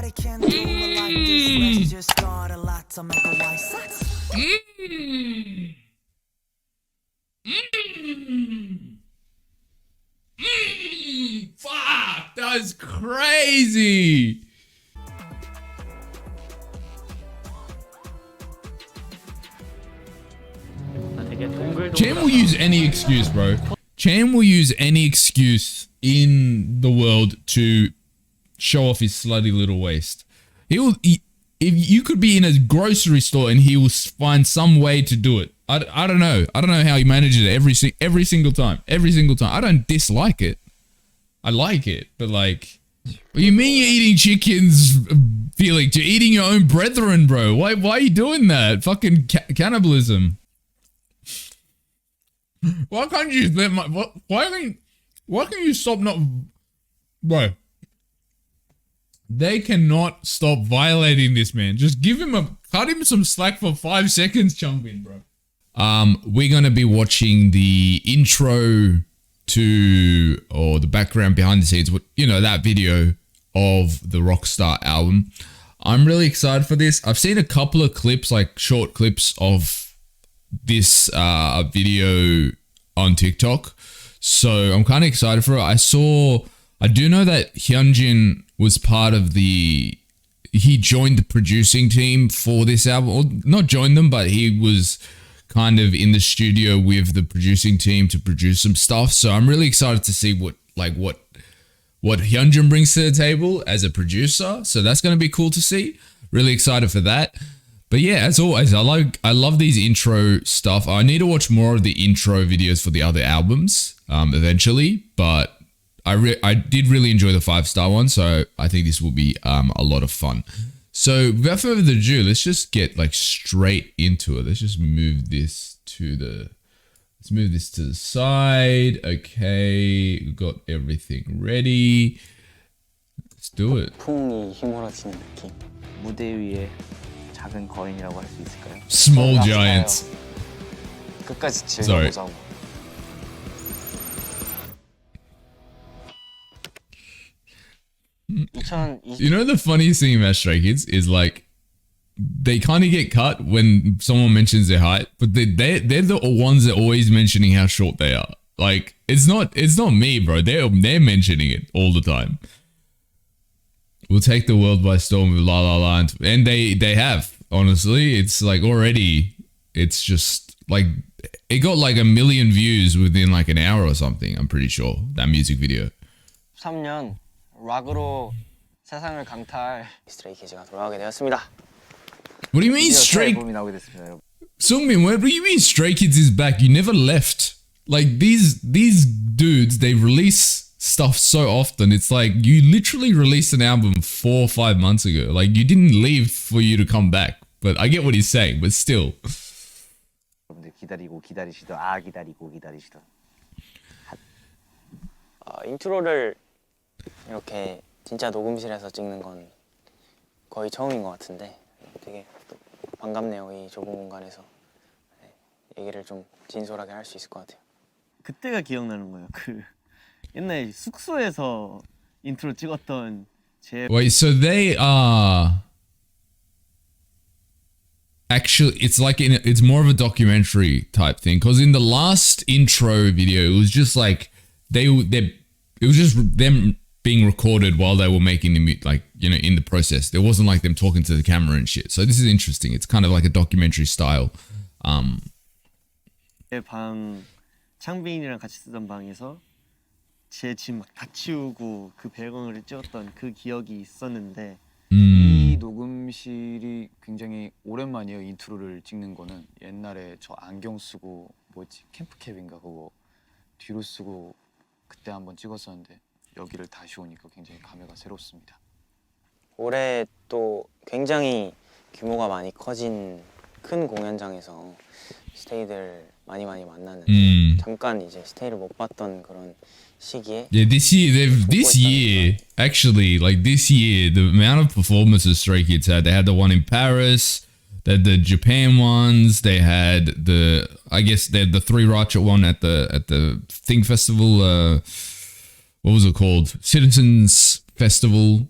Nobody can do it like this. Let's just start a lot to make a white socks. Fuck, that was crazy. Chan will use any excuse, bro. Chan will use any excuse in the world to show off his slutty little waist. If you could be in a grocery store and he will find some way to do it. I don't know. I don't know how he manages it every single time. Every single time. I don't dislike it. I like it, but like, what do you mean you're eating chickens, Felix? You're eating your own brethren, bro. Why are you doing that? Fucking cannibalism. Why can't you let my why can you stop not, bro? They cannot stop violating this man. Just cut him some slack for 5 seconds, Chungbin, bro. We're gonna be watching the intro to, or the background behind the scenes, that video of the Rockstar album. I'm really excited for this. I've seen a couple of clips, like short clips of this video on TikTok, so I'm kind of excited for it. I do know that Hyunjin was part of he joined the producing team for this album, or not joined them, but he was kind of in the studio with the producing team to produce some stuff. So I'm really excited to see what Hyunjin brings to the table as a producer. So that's going to be cool to see. Really excited for that. But yeah, as always, I love these intro stuff. I need to watch more of the intro videos for the other albums eventually, but I did really enjoy the 5-star one, so I think this will be a lot of fun. So without further ado, let's just get like straight into it. Let's just move this to the side. Okay, we've got everything ready. Let's do it. 풍이 휘몰아치는 느낌. 무대 위에 작은 거인이라고 할 수 있을까요? Small giants. 끝까지 즐겨보자고. You know the funniest thing about Stray Kids is like they kind of get cut when someone mentions their height, but they're the ones that are always mentioning how short they are. Like it's not me, bro. They're mentioning it all the time. We'll take the world by storm with La La La, and they have. Honestly, it's like already, it's just like it got like 1 million views within like an hour or something. I'm pretty sure that music video. 3년 락으로 세상을 강타할 스트레이 키즈가 돌아오게 되었습니다. What do you mean Stray? Sungmin, what do you mean Stray Kids is back? You never left. Like these dudes, they release stuff so often. It's like you literally released an album 4 or 5 months ago. Like you didn't leave for you to come back. But I get what he's saying, but still. 기다리고 기다리시던. 인트로를 이렇게 진짜 녹음실에서 찍는 건 거의 처음인 것 같은데 되게 또 반갑네요. 이 좁은 공간에서 얘기를 좀 진솔하게 할 수 있을 것 같아요. 그때가 기억나는 거예요. 그 옛날 숙소에서 인트로 찍었던 제. Wait, so they are actually, it's like it's more of a documentary type thing, because in the last intro video it was just like it was just them being recorded while they were making the in the process. There wasn't like them talking to the camera and shit. So this is interesting. It's kind of like a documentary style. 방 창빈이랑 같이 쓰던 방에서 제 집 막 다 치우고 그 배경을 찍었던 그 기억이 있었는데 이 녹음실이 굉장히 오랜만이에요. 인트로를 찍는 거는 옛날에 저 안경 쓰고 캠프캡인가 그거 뒤로 쓰고 그때 한번 찍었었는데 여기를 다시 오니까 굉장히 감회가 새롭습니다. 올해 또 굉장히 규모가 많이 커진 큰 공연장에서 스테이들 많이 만나는 잠깐 이제 스테이를 못 봤던 그런 시기에. Yeah, this year, actually, like this year, the amount of performances Stray Kids had. They had the one in Paris, they had the Japan ones, they had the 3 Ratchet one at the Thing Festival. What was it called? Citizens Festival.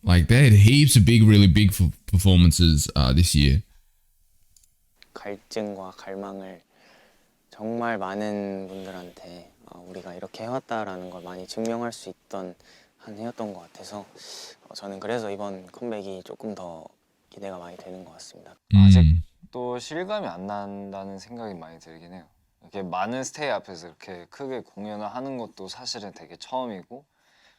Like they had heaps of really big performances this year. 갈증과 갈망을 정말 많은 분들한테 우리가 이렇게 해왔다라는 걸 많이 증명할 수 있던 한 해였던 것 같아서 저는 그래서 이번 컴백이 조금 더 기대가 많이 되는 것 같습니다. 아직도 실감이 안 난다는 생각이 많이 들긴 해요. 이렇게 많은 스테이 앞에서 이렇게 크게 공연을 하는 것도 사실은 되게 처음이고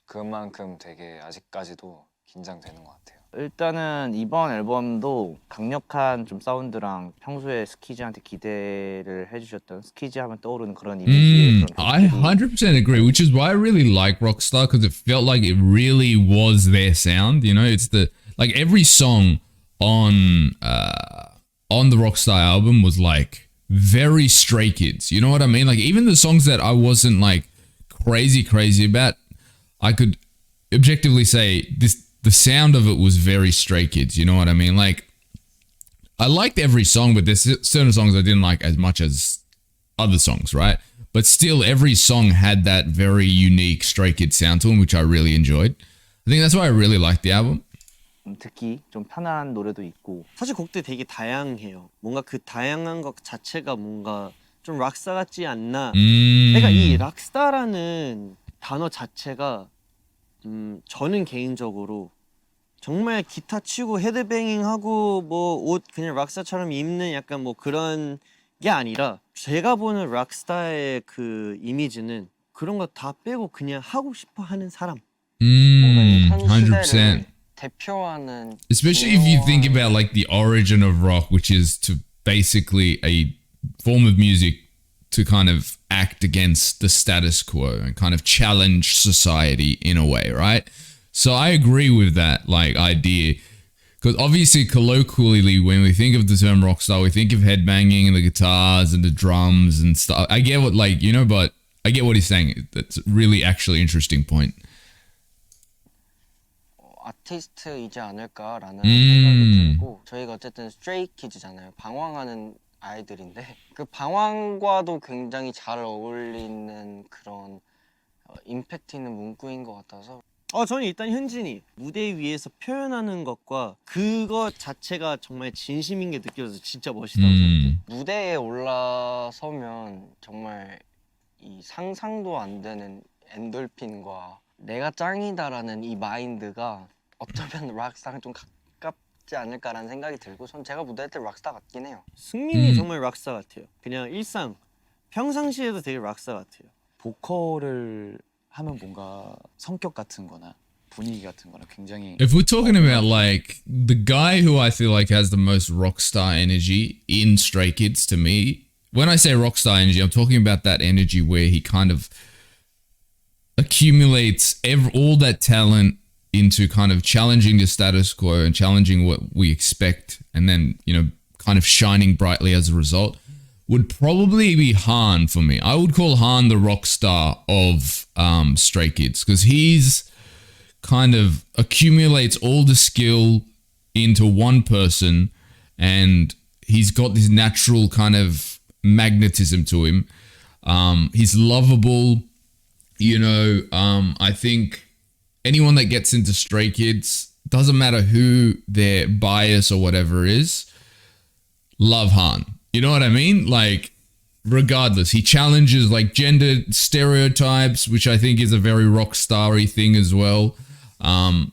그만큼 되게 아직까지도 긴장되는 것 같아요. 일단은 이번 앨범도 강력한 좀 사운드랑 평소에 스키즈한테 기대를 해주셨던 스키즈 하면 떠오르는 그런 이미지의 그런 I 곡들이 100% agree, which is why I really like Rockstar, because it felt like it really was their sound. You know, it's the like every song on the Rockstar album was like very Stray Kids. You know what I mean? Like even the songs that I wasn't like crazy about, I could objectively say the sound of it was very Stray Kids. You know what I mean? Like I liked every song, but there's certain songs I didn't like as much as other songs, right? But still, every song had that very unique Stray Kids sound to them, which I really enjoyed. I think that's why I really liked the album. 듣기 좀 편한 노래도 있고 사실 곡들이 되게 다양해요. 뭔가 그 다양한 것 자체가 뭔가 좀 락스타 같지 않나. 그러니까 이 락스타라는 단어 자체가 저는 개인적으로 정말 기타 치고 헤드뱅잉하고 뭐 옷 그냥 락스타처럼 입는 약간 뭐 그런 게 아니라 제가 보는 락스타의 그 이미지는 그런 거 다 빼고 그냥 하고 싶어 하는 사람. 100%. 대표하는 Especially if you think about like the origin of rock, which is to basically a form of music to kind of act against the status quo and kind of challenge society in a way, right? So I agree with that like idea. Because obviously colloquially when we think of the term rockstar, we think of headbanging and the guitars and the drums and stuff. I get what like, you know, but I get what he's saying. That's a really actually interesting point. 아티스트이지 않을까라는 생각이 들고 저희가 어쨌든 스트레이 키즈잖아요. 방황하는 아이들인데 그 방황과도 굉장히 잘 어울리는 그런 임팩트 있는 문구인 것 같아서 저는 일단 현진이 무대 위에서 표현하는 것과 그것 자체가 정말 진심인 게 느껴져서 진짜 멋있다고 생각해요. 무대에 올라서면 정말 이 상상도 안 되는 엔돌핀과 내가 짱이다라는 이 마인드가 어쩌면 락스타랑 좀 가깝지 않을까라는 생각이 들고 전 제가 무대할 때 락스타 같긴 해요. 승민이 정말 락스타 같아요. 그냥 일상 평상시에도 되게 락스타 같아요. 보컬을 하면 뭔가 성격 같은 거나 분위기 같은 거나 굉장히 If we're talking about like the guy who I feel like has the most rockstar energy in Stray Kids to me, when I say rockstar energy, I'm talking about that energy where he kind of accumulates all that talent into kind of challenging the status quo and challenging what we expect and then, you know, kind of shining brightly as a result, would probably be Han for me. I would call Han the rock star of Stray Kids because he's kind of accumulates all the skill into one person and he's got this natural kind of magnetism to him. He's lovable. You know, I think anyone that gets into Stray Kids, doesn't matter who their bias or whatever is, love Han. You know what I mean? Like, regardless, he challenges like gender stereotypes, which I think is a very rock starry thing as well.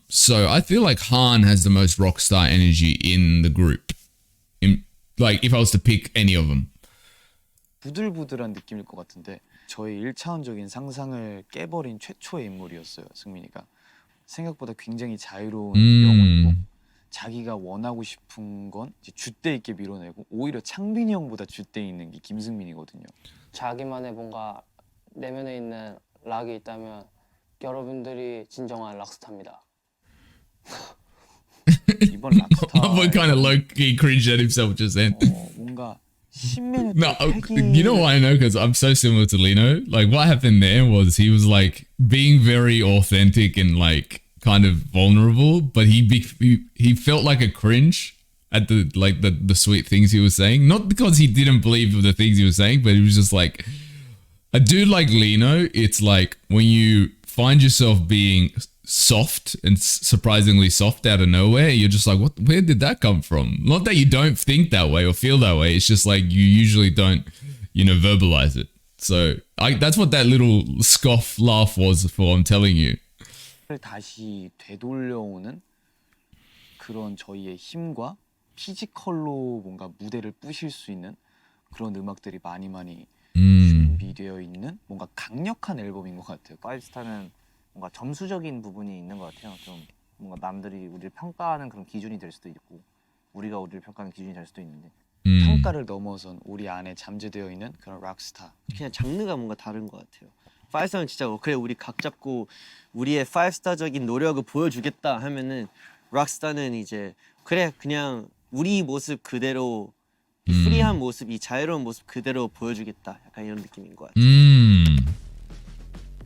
So I feel like Han has the most rock star energy in the group. Like, if I was to pick any of them. 부들부들한 느낌일 것 같은데 저의 1차원적인 상상을 깨버린 최초의 인물이었어요. 승민이가 생각보다 굉장히 자유로운 영혼이고 자기가 원하고 싶은 건 이제 줏대 있게 밀어내고 오히려 창빈이 형보다 줏대 있는 게 김승민이거든요. 자기만의 뭔가 내면에 있는 락이 있다면 여러분들이 진정한 락스타입니다. 이번 락스타 What kind of low-key cringed at himself just then. 뭔가 신민의 No, you know why I know? Because I'm so similar to Lino. Like, what happened there was he was like being very authentic and like kind of vulnerable, but he felt like a cringe at the like the sweet things he was saying. Not because he didn't believe the things he was saying, but he was just like a dude like Lino. It's like when you find yourself being soft and surprisingly soft out of nowhere. You're just like, what? Where did that come from? Not that you don't think that way or feel that way. It's just like you usually don't, verbalize it. So that's what that little scoff laugh was for. I'm telling you. 다시 되돌려오는 그런 저희의 힘과 피지컬로 뭔가 무대를 부실 수 있는 그런 음악들이 많이 준비되어 있는 뭔가 강력한 앨범인 것 같아요. 파이브스타는 뭔가 점수적인 부분이 있는 것 같아요. 좀 뭔가 남들이 우리를 평가하는 그런 기준이 될 수도 있고 우리가 우리를 평가하는 기준이 될 수도 있는데 평가를 넘어선 우리 안에 잠재되어 있는 그런 락스타. 그냥 장르가 뭔가 다른 것 같아요. 파이브스타는 진짜 그래 우리 각 잡고 우리의 파이브스타적인 노력을 보여주겠다 하면은 락스타는 이제 그래 그냥 우리 모습 그대로 이 프리한 모습, 이 자유로운 모습 그대로 보여주겠다. 약간 이런 느낌인 것 같아요.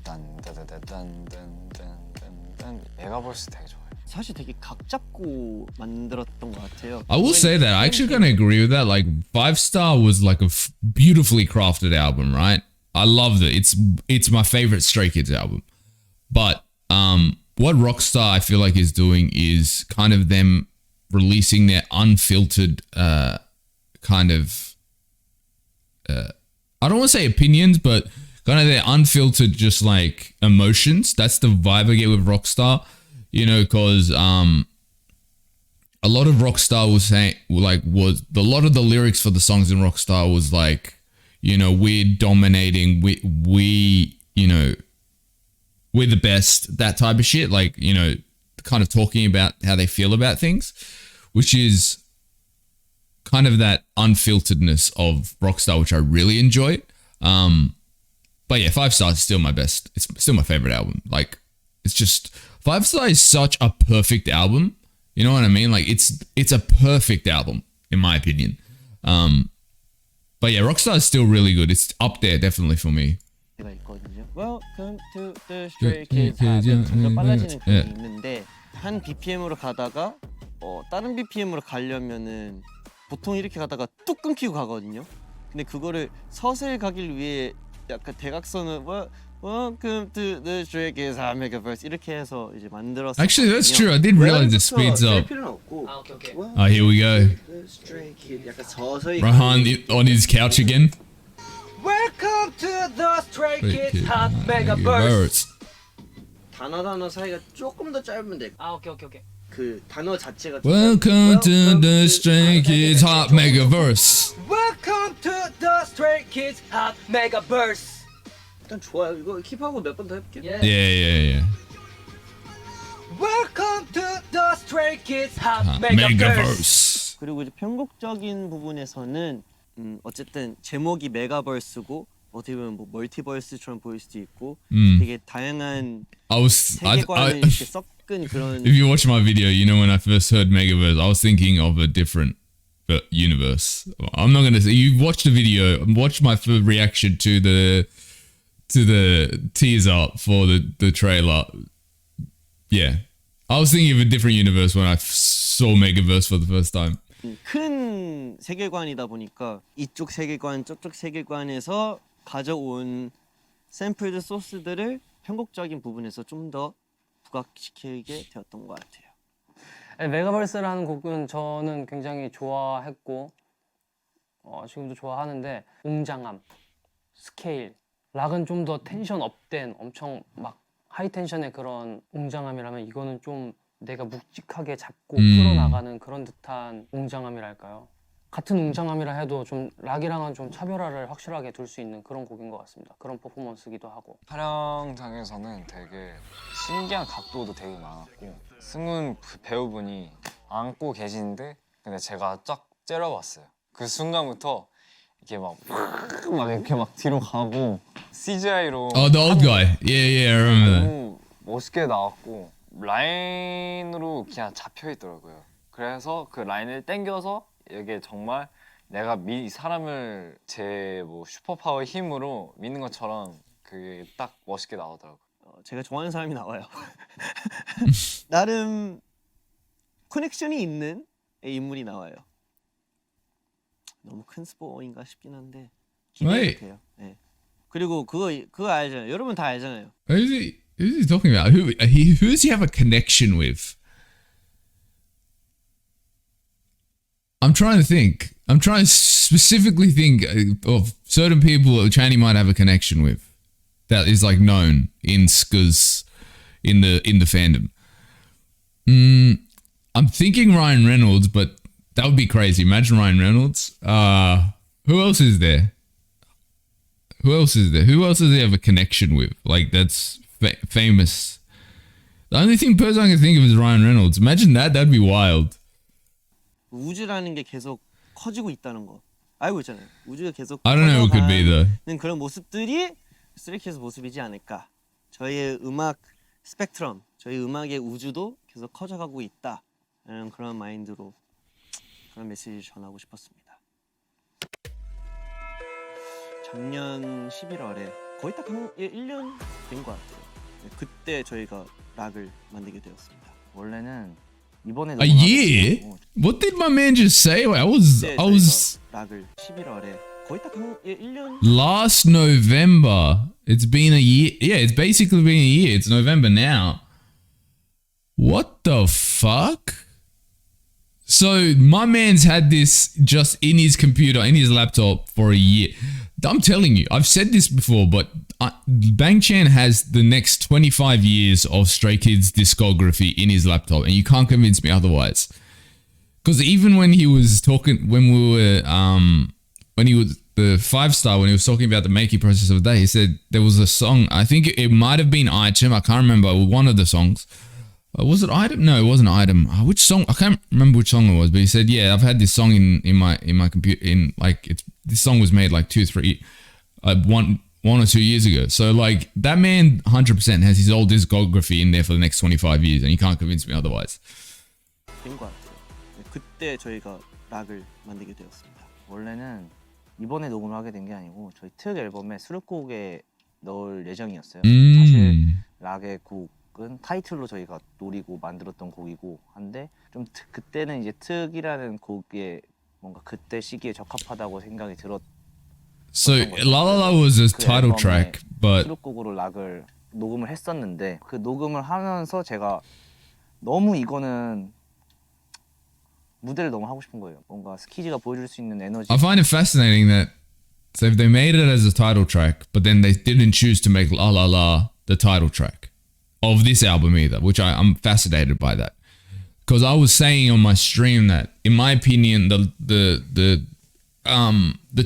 딴딴딴딴딴딴딴 메가버스 되게 좋아요. 사실 되게 각 잡고 만들었던 것 같아요. I will say that I actually kind of agree with that. Like Five Star was like a beautifully crafted album, right? I loved it. It's my favorite Stray Kids album. But what Rockstar I feel like is doing is kind of them releasing their unfiltered kind of I don't want to say opinions, but kind of their unfiltered just like emotions. That's the vibe I get with Rockstar, because a lot of Rockstar was saying like was a lot of the lyrics for the songs in Rockstar was like, we're dominating, we're the best, that type of shit, like, kind of talking about how they feel about things, which is kind of that unfilteredness of Rockstar, which I really enjoy. But yeah, Five Star is still my best. It's still my favorite album. Like, it's just Five Star is such a perfect album. You know what I mean? Like, it's a perfect album in my opinion. But yeah, Rockstar is still really good. It's up there definitely for me. 가 있거든요. Welcome to the Stray Kids. 점점 빨라지는 그게 있는데 한 BPM으로 가다가 다른 BPM으로 가려면은 보통 이렇게 가다가 뚝 끊기고 가거든요. 근데 그거를 서서히 가길 위해 약간 대각선을 Welcome to the Stray Kids Megaverse 이렇게 해서 이제 만들었어요. Actually, that's true. I did realize it speeds up. 필요는 없고. 오케이. Oh, here we go. The Stray Kids 약간 서서히. Rahan on his couch again. Welcome to the Stray Kids Hot Megaverse. Megaverse. 단어 사이가 조금 더 짧으면 돼. 오케이. 그 단어 자체가. Welcome to the Stray Kids Hot Megaverse. Welcome to the Stray Kids Hot Megaverse. 일단 좋아요. 이거 킵하고 몇 번 더 해볼게요. Yeah. Welcome to the Stray Kids Hot Megaverse. Megaverse. 그리고 이제 편곡적인 부분에서는 어쨌든 제목이 메가버스고 어떻게 보면 뭐 멀티버스처럼 보일 수도 있고 되게 다양한 세계관을 이렇게 섞은 그런. If you watch my video, when I first heard Megaverse, I was thinking of a different universe. I'm not gonna say you watched the video, watch my reaction to the teaser for the trailer. Yeah, I was thinking of a different universe when I saw Megaverse for the first time. 큰 세계관이다 보니까 이쪽 세계관 저쪽 세계관에서 가져온 샘플들 소스들을 편곡적인 부분에서 좀 더 부각시키게 되었던 것 같아요. 메가버스라는 곡은 저는 굉장히 좋아했고 지금도 좋아하는데 웅장함, 스케일, 락은 좀 더 텐션 업된 엄청 막 하이 텐션의 그런 웅장함이라면 이거는 좀 내가 묵직하게 잡고 풀어나가는 그런 듯한 웅장함이랄까요? 같은 웅장함이라 해도 좀 락이랑은 좀 차별화를 확실하게 둘 수 있는 그런 곡인 것 같습니다. 그런 퍼포먼스기도 하고. 촬영장에서는 되게 신기한 각도도 되게 많았고 승훈 배우분이 안고 계시는데 근데 제가 쫙 째려봤어요. 그 순간부터 이렇게 막 이렇게 막 뒤로 가고 CGI로 Oh, the old guy. Yeah, I remember that. 너무 멋있게 나왔고 라인으로 그냥 잡혀 있더라고요. 그래서 그 라인을 당겨서 이게 정말 내가 이 사람을 제 뭐 슈퍼파워 힘으로 믿는 것처럼 그게 딱 멋있게 나오더라고요. 제가 좋아하는 사람이 나와요. 나름 커넥션이 있는 인물이 나와요. 너무 큰 스포인가 싶긴 한데 기대가 돼요. 네. 그리고 그거 알잖아요. 여러분 다 알잖아요. Who's he? Who's he talking about? Who does he have a connection with? I'm trying to think. I'm trying to specifically think of certain people that Channy might have a connection with. That is like known in skuz in the fandom. I'm thinking Ryan Reynolds, but that would be crazy. Imagine Ryan Reynolds. Who else is there? Who else does he have a connection with? Like that's famous. The only person I can think of is Ryan Reynolds. Imagine that. That'd be wild. 우주라는 게 계속 커지고 있다는 거 알고 있잖아요. 우주가 계속 I don't know who could be though. 그런 모습들이 스트레이키즈 모습이지 않을까. 저희의 음악 스펙트럼, 저희 음악의 우주도 계속 커져가고 있다라는 그런 마인드로 그런 메시지를 전하고 싶었습니다. 작년 11월에 거의 딱 1년 된 것 같아요. 그때 저희가 락을 만들게 되었습니다. 원래는 이번에 A year? What did my man just say? I was 락을 11월에 거의 딱 1년 last November. It's been a year. Yeah, it's basically been a year. It's November now. What the fuck? So my man's had this just in his computer, in his laptop for a year. I'm telling you, I've said this before, but Bang Chan has the next 25 years of Stray Kids discography in his laptop, and you can't convince me otherwise. Because even when he was talking, when he was the 5-star, when he was talking about the making process of the day, he said there was a song, I think it might have been Item, I can't remember, one of the songs. Was it Item? No, it wasn't Item. Which song? I can't remember which song it was, but he said, yeah, I've had this song in my computer, this song was made like 1 or 2 years ago. So like that man 100% has his old discography in there for the next 25 years, and you can't convince me otherwise. 된 것 같아요. 그때 저희가 락을 만들게 되었습니다. 원래는 이번에 녹음을 하게 된 게 아니고 저희 특 앨범에 수록곡에 넣을 예정이었어요. 사실 락의 곡은 타이틀로 저희가 노리고 만들었던 곡이고 한데 좀 그때는 이제 특이라는 곡에 뭔가 그때 시기에 적합하다고 생각이 들었. So La La La was a title track, but 수록곡으로 락을 녹음을 했었는데 그 녹음을 하면서 제가 너무 이거는 무대를 너무 하고 싶은 거예요. 뭔가 스키즈가 보여줄 수 있는 에너지. I find it fascinating that so if they made it as a title track, but then they didn't choose to make La La La the title track of this album either, which I'm fascinated by that. Because I was saying on my stream that, in my opinion, the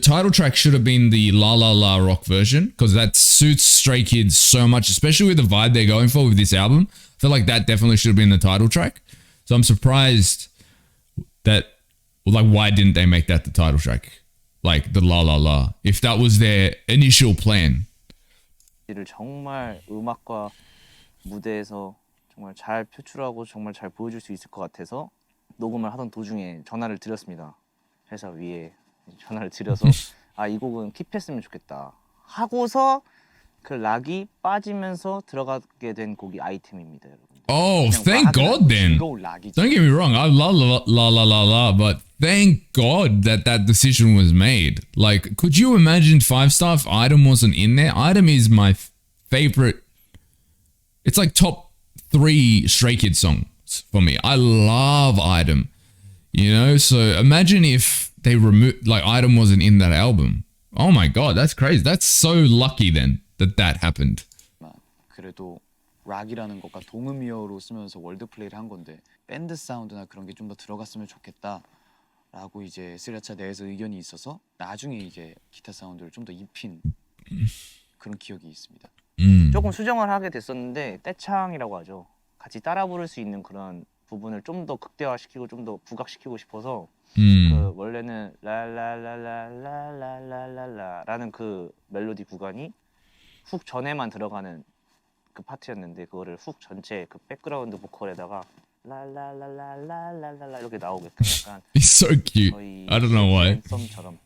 title track should have been the La La La rock version, because that suits Stray Kids so much, especially with the vibe they're going for with this album. I feel like that definitely should have been the title track. So I'm surprised that, like, why didn't they make that the title track? Like the La La La, if that was their initial plan. 정말 음악과 무대에서 정말 잘 표출하고 정말 잘 보여줄 수 있을 것 같아서 녹음을 하던 도중에 전화를 드렸습니다. 회사 위에 전화를 드려서 아, 이 곡은 킵했으면 좋겠다 하고서 그 락이 빠지면서 들어가게 된 곡이 아이템입니다, 여러분. Oh, thank God then. Don't get me wrong, I love La La La La, but thank God that that decision was made. Like, could you imagine 5-star if Item wasn't in there? Item is my favorite. It's like top 3 Stray Kids songs for me. I love Item, you know? So imagine if they removed, like, Item wasn't in that album. Oh my God, that's crazy. That's so lucky then that happened. 그래도 락이라는 것과 동음이어로 쓰면서 월드 플레이를 한 건데 밴드 사운드나 그런 게 좀 더 들어갔으면 좋겠다라고 이제 스리라차 내에서 의견이 있어서 나중에 이제 기타 사운드를 좀 더 입힌 그런 기억이 있습니다. 조금 수정을 하게 됐었는데 떼창이라고 하죠. 같이 따라 부를 수 있는 그런 부분을 좀 더 극대화시키고 좀 더 부각시키고 싶어서 그 원래는 라라라라라라라라라라는 그 멜로디 구간이 훅 전에만 들어가는 그 파트였는데 그거를 훅 전체 그 백그라운드 보컬에다가 라라라라라라라 이렇게 나오게끔 약간 He's so cute. I don't know why. 썸처럼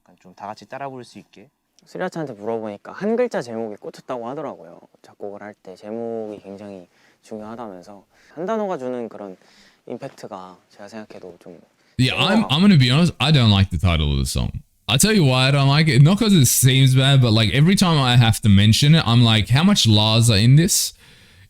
약간 좀 다 같이 따라 부를 수 있게. 스리라차한테 물어보니까 한 글자 제목이 꽂혔다고 하더라고요. 작곡을 할 때 제목이 굉장히 중요하다면서 한 단어가 주는 그런 임팩트가 제가 생각해도 좀. Yeah, I'm gonna be honest. I don't like the title of the song. I'll tell you why I don't like it. Not because it seems bad, but like every time I have to mention it, I'm like, how much La's are in this?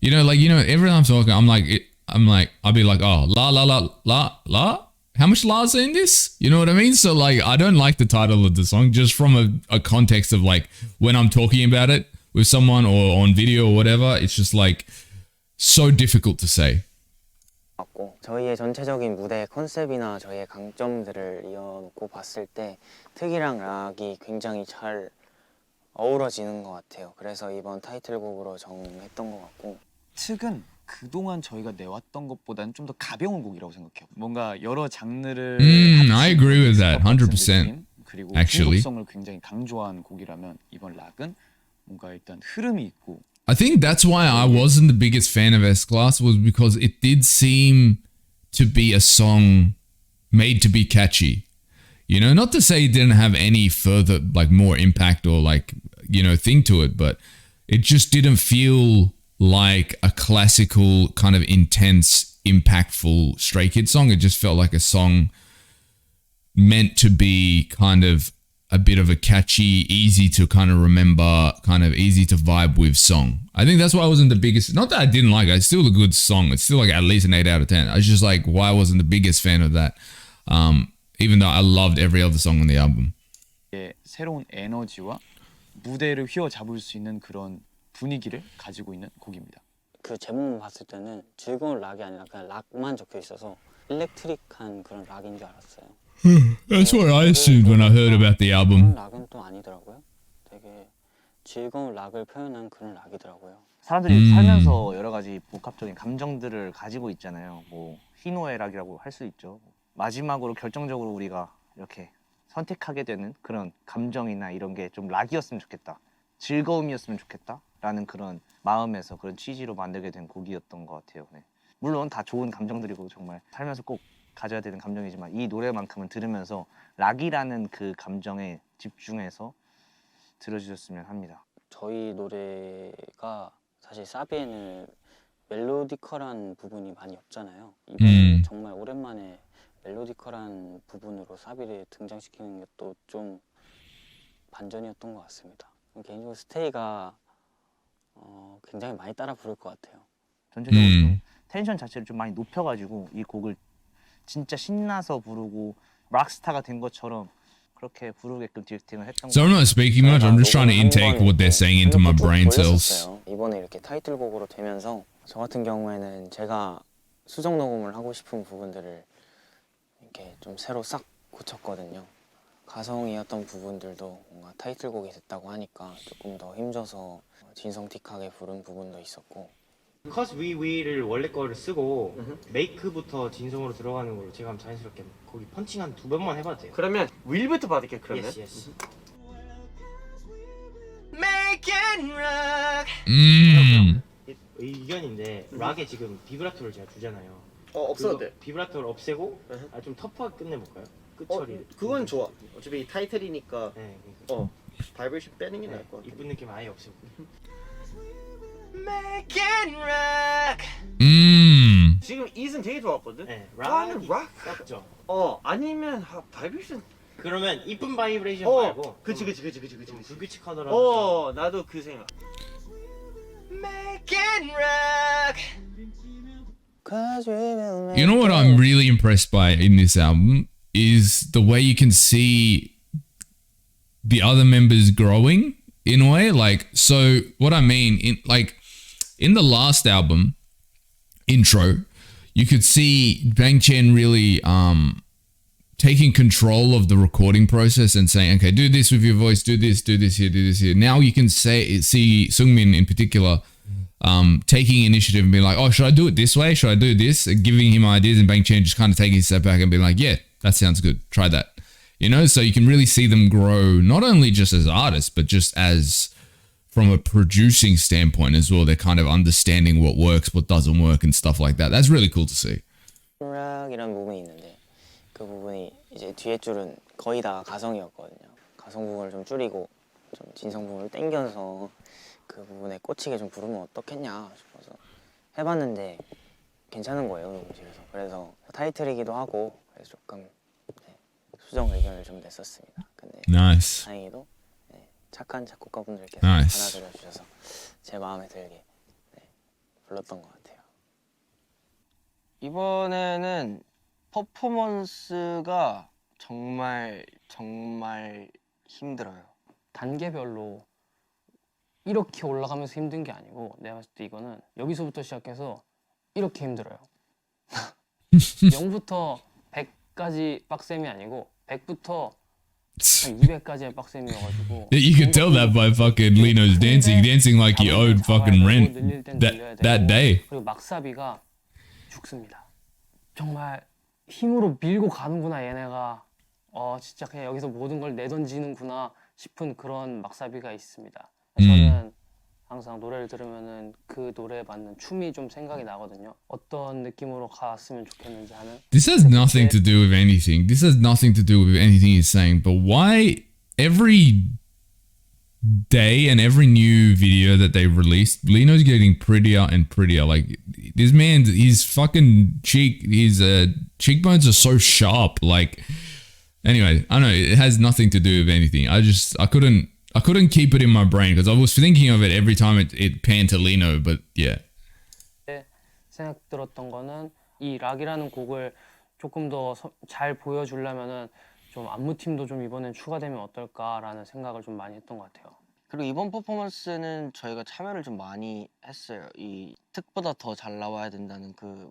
You know, every time I'm talking, I'll be like, oh, la la la la la. How much la's in this? You know what I mean? So like, I don't like the title of the song just from a context of like when I'm talking about it with someone or on video or whatever. It's just like so difficult to say. 같고 저희의 전체적인 무대 컨셉이나 저희의 강점들을 이어놓고 봤을 때 특이랑 락이 굉장히 잘 어우러지는 것 같아요. 그래서 이번 타이틀곡으로 정했던 것 같고 특은 그동안 저희가 내왔던 것보다는 좀 더 가벼운 곡이라고 생각해요. 뭔가 여러 장르를 I agree with that, 100%. 느낌, 그리고 Actually. 중독성을 굉장히 강조한 곡이라면 이번 락은 뭔가 일단 흐름이 있고 I think that's why I wasn't the biggest fan of S-Class was because it did seem to be a song made to be catchy. You know, not to say it didn't have any further, like more impact or like, you know, thing to it, but it just didn't feel like a classical kind of intense, impactful Stray Kids song. It just felt like a song meant to be kind of a bit of a catchy, easy to kind of remember, kind of easy to vibe with song. I think that's why I wasn't the biggest, not that I didn't like it, it's still a good song. It's still like at least an 8 out of 10. I was just like, why I wasn't the biggest fan of that. Even though I loved every other song on the album. 새로운 에너지와 무대를 휘어잡을 수 있는 그런 분위기를 가지고 있는 곡입니다. 그 제목만 봤을 때는 즐거운 락이 아니라 그냥 락만 적혀 있어서 일렉트릭한 그런 락인 줄 알았어요. That's what I assumed when I heard about the album. 그런 락은 또 아니더라고요. 되게 즐거운 락을 표현한 그런 락이더라고요. 사람들이 살면서 여러 가지 복합적인 감정들을 가지고 있잖아요. 뭐 희노애 락이라고 할 수 있죠. 마지막으로 결정적으로 우리가 이렇게 선택하게 되는 그런 감정이나 이런 게 좀 락이었으면 좋겠다. 즐거움이었으면 좋겠다. 라는 그런 마음에서 그런 취지로 만들게 된 곡이었던 것 같아요. 네. 물론 다 좋은 감정들이고 정말 살면서 꼭 가져야 되는 감정이지만 이 노래만큼은 들으면서 락이라는 그 감정에 집중해서 들어주셨으면 합니다. 저희 노래가 사실 사비에는 멜로디컬한 부분이 많이 없잖아요. 이번에 정말 오랜만에 멜로디컬한 부분으로 사비를 등장시키는 것도 좀 반전이었던 것 같습니다. 개인적으로 스테이가 굉장히 많이 따라 부를 것 같아요. 전체적으로 좀 텐션 자체를 좀 많이 높여가지고 이 곡을 진짜 신나서 부르고 락스타가 된 것처럼 그렇게 부르게끔 디렉팅을 했던 So I'm not speaking much. I'm just trying to intake what they're saying into my brain cells. 이번에 이렇게 타이틀곡으로 되면서 저 같은 경우에는 제가 수정 녹음을 하고 싶은 부분들을 이렇게 좀 새로 싹 고쳤거든요. 가성이었던 부분들도 뭔가 타이틀곡이 됐다고 하니까 조금 더 힘줘서 진성틱하게 부른 부분도 있었고. Cause we를 원래 거를 쓰고 메이크부터 진성으로 들어가는 걸로 제가 한번 자연스럽게 거기 펀칭 한 2번만 해봐도 돼요. 그러면 윌부터 받을게 그러면. Yes, yes. Make it rock. 의견인데 락에 지금 비브라토를 제가 주잖아요. 없어도 돼. 비브라토를 없애고 좀 터프하게 끝내볼까요? 끝 처리. 그건 좋아. 어차피 타이틀이니까. 네, 그러니까 바이브레이션 빼는 게 나을 것 같아. 이쁜 느낌 아예 없애고. Make it rock. 지금 이은 되게 좋았거든. 네, 락은 락. 죠 아니면 바이브레이션. 그러면 이쁜 바이브레이션 말고. 그치. 불규칙하더라도. 나도 그 생각. Make it rock. You know what I'm really impressed by in this album is the way you can see the other members growing in a way. Like, so what I mean in the last album intro, you could see Bang Chen really taking control of the recording process and saying, okay, do this with your voice, do this here. Now you can see Seungmin in particular taking initiative and being like, oh, should I do it this way? Should I do this? And giving him ideas, and Bang Chen just kind of taking a step back and being like, yeah, that sounds good. Try that. You know, so you can really see them grow, not only just as artists, but just as from a producing standpoint as well. They're kind of understanding what works, what doesn't work, and stuff like that. That's really cool to see. 락이라는 부분이 있는데 그 부분이 이제 뒤에 줄은 거의 다 가성이었거든요. 가성 부분을 좀 줄이고 좀 진성 부분을 땡겨서 그 부분에 꽂히게 좀 부르면 어떻겠냐 싶어서 해봤는데 괜찮은 거예요, 녹음실에서. 그래서 타이틀이기도 하고 그래서 조금 수정 의견을 좀 냈었습니다. 근데 Nice. 다행히도 착한 작곡가분들께서 Nice. 받아들여 주셔서 제 마음에 들게 불렀던 것 같아요. 이번에는 퍼포먼스가 정말 힘들어요. 단계별로 이렇게 올라가면서 힘든 게 아니고 내가 봤을 때 이거는 여기서부터 시작해서 이렇게 힘들어요. 0부터 100까지 빡셈이 아니고 100부터 한 200까지의 빡셈이어가지고 You could tell that by fucking Lino's dancing like he owed fucking rent that day. 그리고 막사비가 죽습니다. 정말 힘으로 밀고 가는구나 얘네가. 진짜 그냥 여기서 모든 걸 내던지는구나 싶은 그런 막사비가 있습니다. 저는 항상 노래를 들으면은 그 노래에 맞는 춤이 좀 생각이 나거든요. 어떤 느낌으로 갔으면 좋겠는지 하는. This has nothing to do with anything. This has nothing to do with anything he's saying. But why every day and every new video that they released, Lino's getting prettier and prettier. Like this man, his fucking cheekbones are so sharp. Like anyway, I know it has nothing to do with anything. I couldn't keep it in my brain because I was thinking of it every time it panned to Lino. But yeah. 생각 들었던 거는 이 락이라는 곡을 조금 더 잘 보여주려면은 좀 안무팀도 좀 이번엔 추가되면 어떨까라는 생각을 좀 많이 했던 것 같아요. 그리고 이번 퍼포먼스는 저희가 참여를 좀 많이 했어요. 이 특보다 더 잘 나와야 된다는 그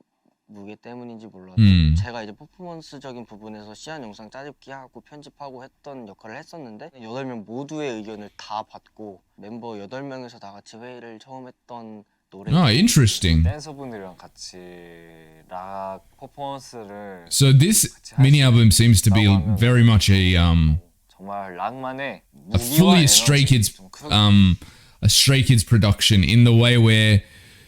무게 때문인지 몰라도 제가 이제 퍼포먼스적인 부분에서 시안 영상 짜집기 하고 편집하고 했던 역할을 했었는데 8명 모두의 의견을 다 받고 멤버 8명에서 다 같이 회의를 처음 했던 노래. Interesting. 댄서분들이랑 같이 락 퍼포먼스를 So this mini album seems to be very much a 정말 락만의 fully Stray Kids production in the way where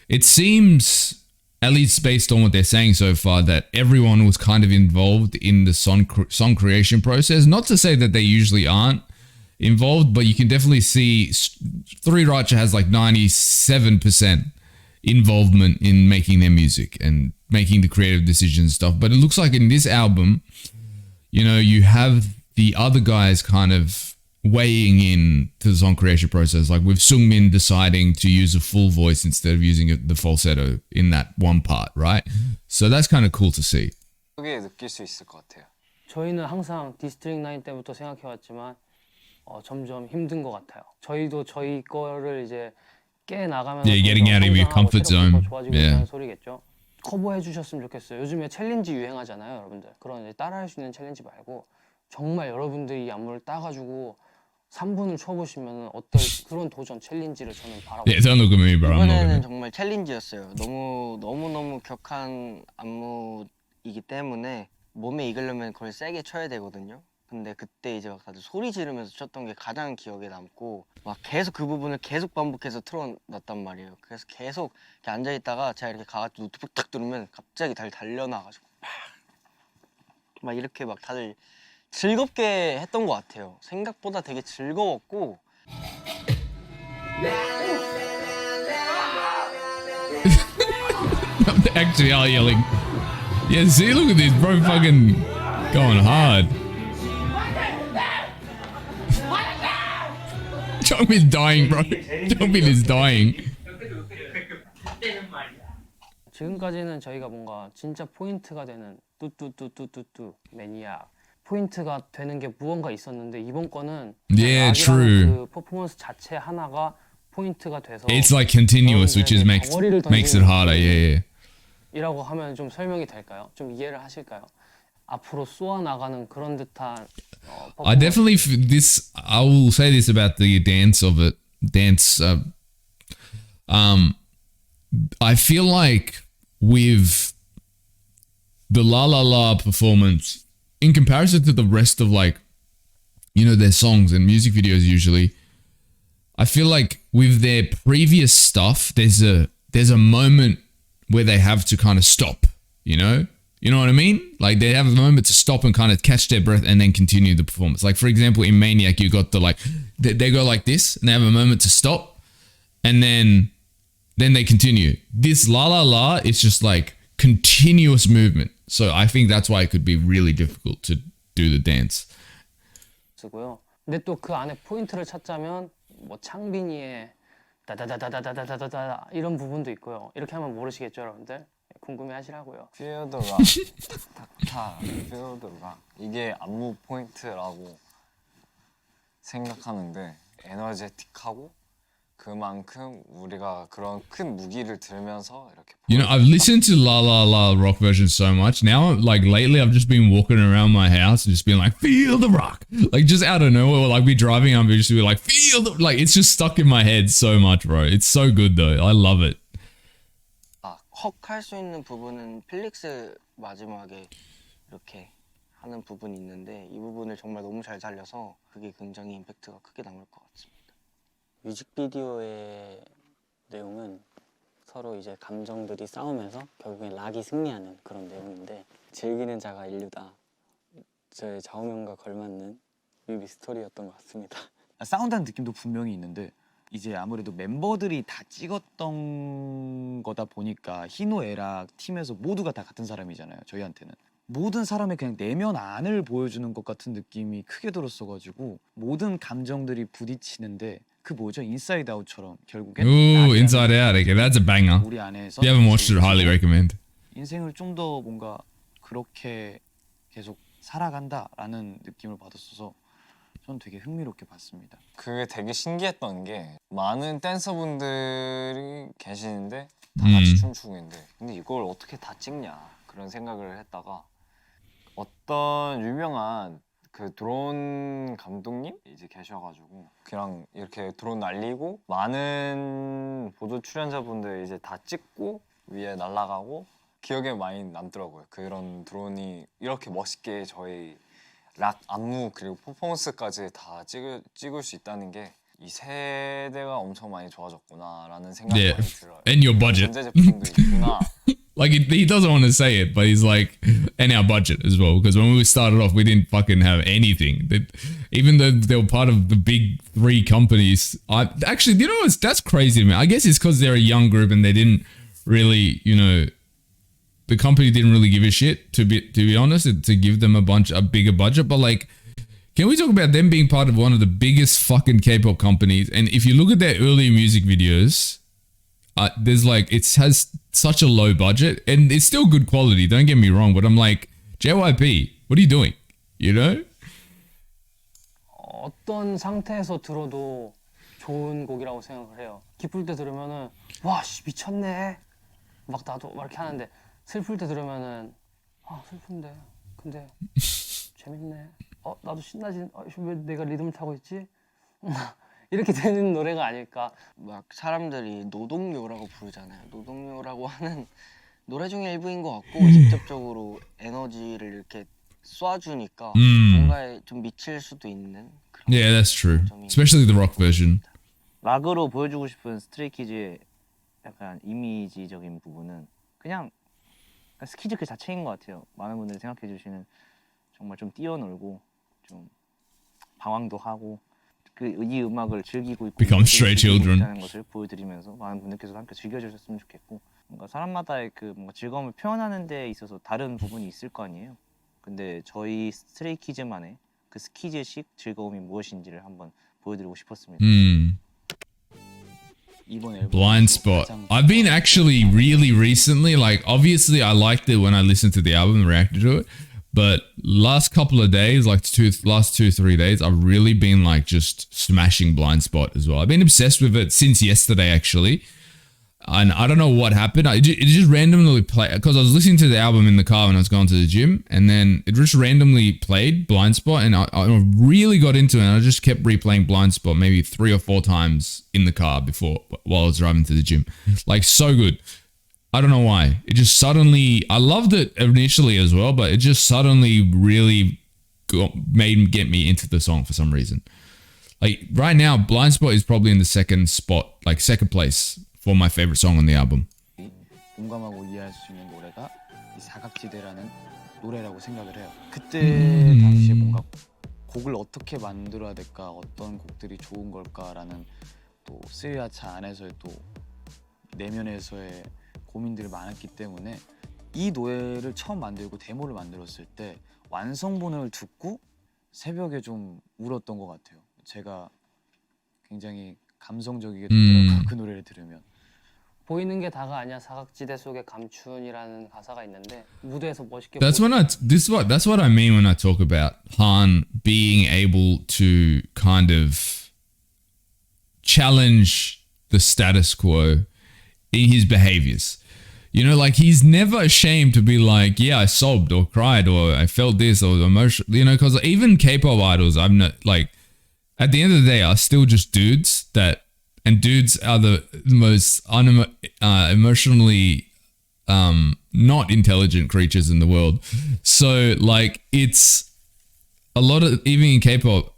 it seems, at least based on what they're saying so far, that everyone was kind of involved in the song creation process. Not to say that they usually aren't involved, but you can definitely see 3RACHA has like 97% involvement in making their music and making the creative decisions and stuff. But it looks like in this album, you know, you have the other guys kind of weighing in to the song creation process, like with Sungmin deciding to use a full voice instead of using the falsetto in that one part, right? So that's kind of cool to see. 크게 느낄 수 있을 것 같아요. 저희는 항상 디스트릭 9 때부터 생각해왔지만 점점 힘든 것 같아요. 저희도 저희 거를 이제 깨 나가면서 getting out of your comfort zone. 좋아지고 있다는 소리겠죠. 커버해 주셨으면 좋겠어요. 요즘에 챌린지 유행하잖아요, 여러분들. 그런 이제 따라할 수 있는 챌린지 말고 정말 여러분들이 이 안무를 따가지고 3분을 쳐보시면 어떨 그런 도전 챌린지를 저는 바라보고 Yeah, don't look at me, bro. I'm not 이번에는 gonna. 정말 챌린지였어요. 너무 격한 안무이기 때문에 몸에 익으려면 그걸 세게 쳐야 되거든요. 근데 그때 이제 막 다들 소리 지르면서 쳤던 게 가장 기억에 남고 막 계속 그 부분을 계속 반복해서 틀어놨단 말이에요. 그래서 계속 이렇게 앉아있다가 제가 이렇게 가가지고 노트북 탁 누르면 갑자기 다들 달려나가지고 막 이렇게 막 다들 즐겁게 했던 것 같아요. 생각보다 되게 즐거웠고 They actually are yelling. Yeah, see, look at this, bro, fucking going hard. Jongmin's dying, bro. Jongmin is dying. 지금까지는 저희가 뭔가 진짜 포인트가 되는 뚜뚜뚜뚜뚜뚜 매니아 포인트가 되는 게 무언가 있었는데 이번 거는 Yeah, true. 그 퍼포먼스 자체 하나가 포인트가 돼서 It's like continuous, which is makes it harder. Yeah. 이라고 하면 좀 설명이 될까요? 좀 이해를 하실까요? 앞으로 쏘아 나가는 그런 듯한 I definitely I will say this about the dance of it. I feel like with the La La La performance, in comparison to the rest of like, you know, their songs and music videos usually, I feel like with their previous stuff, there's a moment where they have to kind of stop, you know what I mean? Like they have a moment to stop and kind of catch their breath and then continue the performance. Like for example, in Maniac, you got the like, they go like this and they have a moment to stop and then they continue. This La La La, it's just like continuous movement. So I think that's why it could be really difficult to do the dance. 쓰고요. 근데 또 그 안에 포인트를 찾자면 뭐 창빈이의 다다다다다다다다다 이런 부분도 있고요. 이렇게 하면 모르시겠죠, 여러분들? 궁금해하시라고요. Feel the rock, 탁탁탁, Feel the rock. 이게 안무 포인트라고 생각하는데 에너제틱하고 그만큼 우리가 그런 큰 무기를 들면서 이렇게 You know, I've listened to La La La rock version so much. Now, like lately, I've just been walking around my house and just being like, feel the rock. Like just out of nowhere, like be driving and I'll just be like, feel the, like it's just stuck in my head so much, bro. It's so good though. I love it. 헉 할 수 있는 부분은 필릭스 마지막에 이렇게 하는 부분이 있는데 이 부분을 정말 너무 잘 살려서 그게 굉장히 임팩트가 크게 남을 것 같습니다. 뮤직비디오의 내용은 서로 이제 감정들이 싸우면서 결국엔 락이 승리하는 그런 내용인데 즐기는 자가 인류다. 저의 좌우명과 걸맞는 뮤비 스토리였던 것 같습니다. 사운드한 느낌도 분명히 있는데 이제 아무래도 멤버들이 다 찍었던 거다 보니까 희노 애락 팀에서 모두가 다 같은 사람이잖아요. 저희한테는 모든 사람의 그냥 내면 안을 보여주는 것 같은 느낌이 크게 들었어가지고 모든 감정들이 부딪히는데 그 뭐죠? 인사이드 아웃처럼 결국엔 Ooh, Inside Out. Okay, that's a banger. 우리 안에서 If you haven't watched it, highly recommend. 인생을 좀 더 뭔가 그렇게 계속 살아간다라는 느낌을 받았어서 전 되게 흥미롭게 봤습니다. 그게 되게 신기했던 게 많은 댄서분들이 계시는데 다 같이 춤추고 있는데 근데 이걸 어떻게 다 찍냐 그런 생각을 했다가 어떤 유명한 그 드론 감독님 이제 계셔가지고 그냥 이렇게 드론 날리고 많은 보조 출연자분들 이제 다 찍고 위에 날아가고 기억에 많이 남더라고요. 그런 드론이 이렇게 멋있게 저희 락 안무 그리고 퍼포먼스까지 다 찍을 수 있다는 게 이 세대가 엄청 많이 좋아졌구나라는 생각이 Yeah, 많이 들어요. and your budget. 전자 제품도 있구나. Like he doesn't want to say it, but he's like, and our budget as well. Because when we started off, we didn't fucking have anything. Even though they were part of the big 3 companies, actually, you know what's that's crazy, man. I guess it's because they're a young group and they didn't really, you know, the company didn't really give a shit to be honest, to give them a bigger budget. But like, can we talk about them being part of one of the biggest fucking K-pop companies? And if you look at their early music videos, there's like, it has such a low budget and it's still good quality, don't get me wrong, but I'm like, JYP, what are you doing? You know? 어떤 상태에서 들어도 좋은 곡이라고 생각을 해요. 기쁠 때 들으면은 와 씨 미쳤네 막 나도 막 이렇게 하는데 슬플 때 들으면은 아 슬픈데 근데 재밌네 나도 신나지 왜 내가 리듬을 타고 있지 이렇게 되는 노래가 아닐까. 막 사람들이 노동요라고 부르잖아요. 노동요라고 하는 노래 중에 일부인 것 같고 직접적으로 에너지를 이렇게 쏴주니까 뭔가에 좀 미칠 수도 있는 그런 Yeah, that's true. Especially the rock version. 락으로 보여주고 싶은 스트레이키즈의 약간 이미지적인 부분은 그냥 스키즈 그 자체인 것 같아요. 많은 분들이 생각해 주시는 정말 좀 뛰어놀고 좀 방황도 하고 이 음악을 즐기고 있고 Become stray children. 있다는 것을 보여드리면서 많은 분들께서 함께 즐겨주셨으면 좋겠고 뭔가 사람마다의 그 뭔가 즐거움을 표현하는 데 있어서 다른 부분이 있을 거 아니에요. 근데 저희 스트레이키즈만의 그 스키즈식 즐거움이 무엇인지를 한번 보여드리고 싶었습니다. Blind Spot. I've been actually really recently, like obviously I liked it when I listened to the album and reacted to it, but last couple of days, like last 2-3 days, I've really been like just smashing Blind Spot as well. I've been obsessed with it since yesterday actually. And I don't know what happened. It just randomly played because I was listening to the album in the car when I was going to the gym, and then it just randomly played Blind Spot, and I really got into it. And I just kept replaying Blind Spot maybe 3 or 4 times in the car while I was driving to the gym. Like so good. I don't know why. It just suddenly, I loved it initially as well, but it just suddenly really get me into the song for some reason. Like right now, Blind Spot is probably in the second place for my favorite song on the album. 공감하고 이해할 수 있는 노래가 이 사각지대라는 노래라고 생각을 해요. 그때 당시에 뭔가 곡을 어떻게 만들어야 될까, 어떤 곡들이 좋은 걸까라는 또 스야차 안에서의 또 내면에서의 고민들이 많았기 때문에 이 노래를 처음 만들고 데모를 만들었을 때 완성본을 듣고 새벽에 좀 울었던 것 같아요. 제가 굉장히 감성적이게 되더라고요. 그 노래를 들으면. 보이는 게 다가 아니야 사각지대 속의 감춘이라는 가사가 있는데 무대에서 멋있게 That's when that's what I mean when I talk about Han being able to kind of challenge the status quo in his behaviors. You know, like he's never ashamed to be like, yeah, I sobbed or cried or I felt this or emotion. You know, because even K-pop idols, I'm not like, at the end of the day, are still just dudes and dudes are the most emotionally not intelligent creatures in the world. So like it's a lot of, even in K-pop,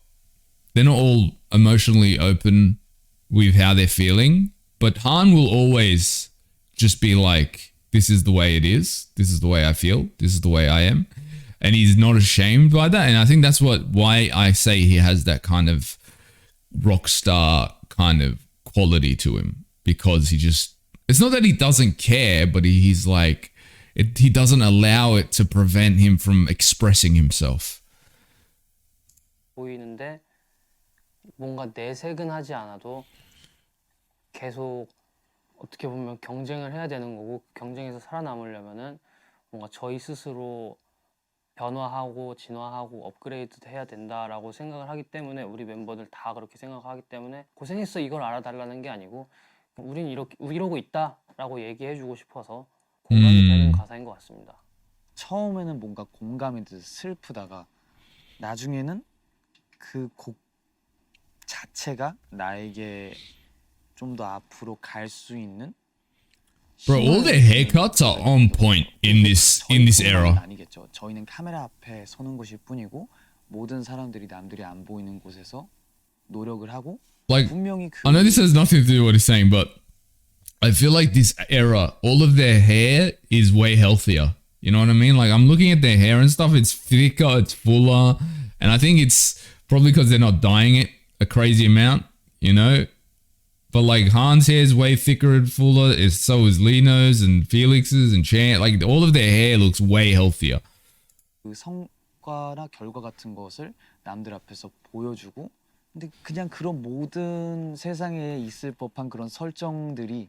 they're not all emotionally open with how they're feeling, but Han will always just be like, this is the way it is. This is the way I feel. This is the way I am. And he's not ashamed by that. And I think that's why I say he has that kind of rock star kind of quality to him, because it's not that he doesn't care, but he's like, he doesn't allow it to prevent him from expressing himself. 보이는데 뭔가 내색은 하지 않아도 계속 어떻게 보면 경쟁을 해야 되는 거고, 경쟁에서 살아남으려면은 뭔가 저희 스스로 변화하고 진화하고 업그레이드 해야 된다라고 생각을 하기 때문에, 우리 멤버들 다 그렇게 생각하기 때문에 고생했어 이걸 알아달라는 게 아니고 우린 이러고 있다라고 얘기해주고 싶어서 공감이 되는 가사인 것 같습니다. 처음에는 뭔가 공감이 돼서 슬프다가 나중에는 그 곡 자체가 나에게 좀 더 앞으로 갈 수 있는. Bro, all their haircuts are on point in this era. 아니겠죠. 저희는 카메라 앞에 서는 것일 뿐이고 모든 사람들이 남들이 안 보이는 곳에서 노력을 하고 Like, 분명히 I know this has nothing to do with what he's saying, but I feel like this era, all of their hair is way healthier. You know what I mean? Like, I'm looking at their hair and stuff. It's thicker, it's fuller, and I think it's probably because they're not dyeing it a crazy amount, you know? But like Han's hair is way thicker and fuller. So is Lino's and Felix's and Chan. Like all of their hair looks way healthier. 그 성과나 결과 같은 것을 남들 앞에서 보여주고, 근데 그냥 그런 모든 세상에 있을 법한 그런 설정들이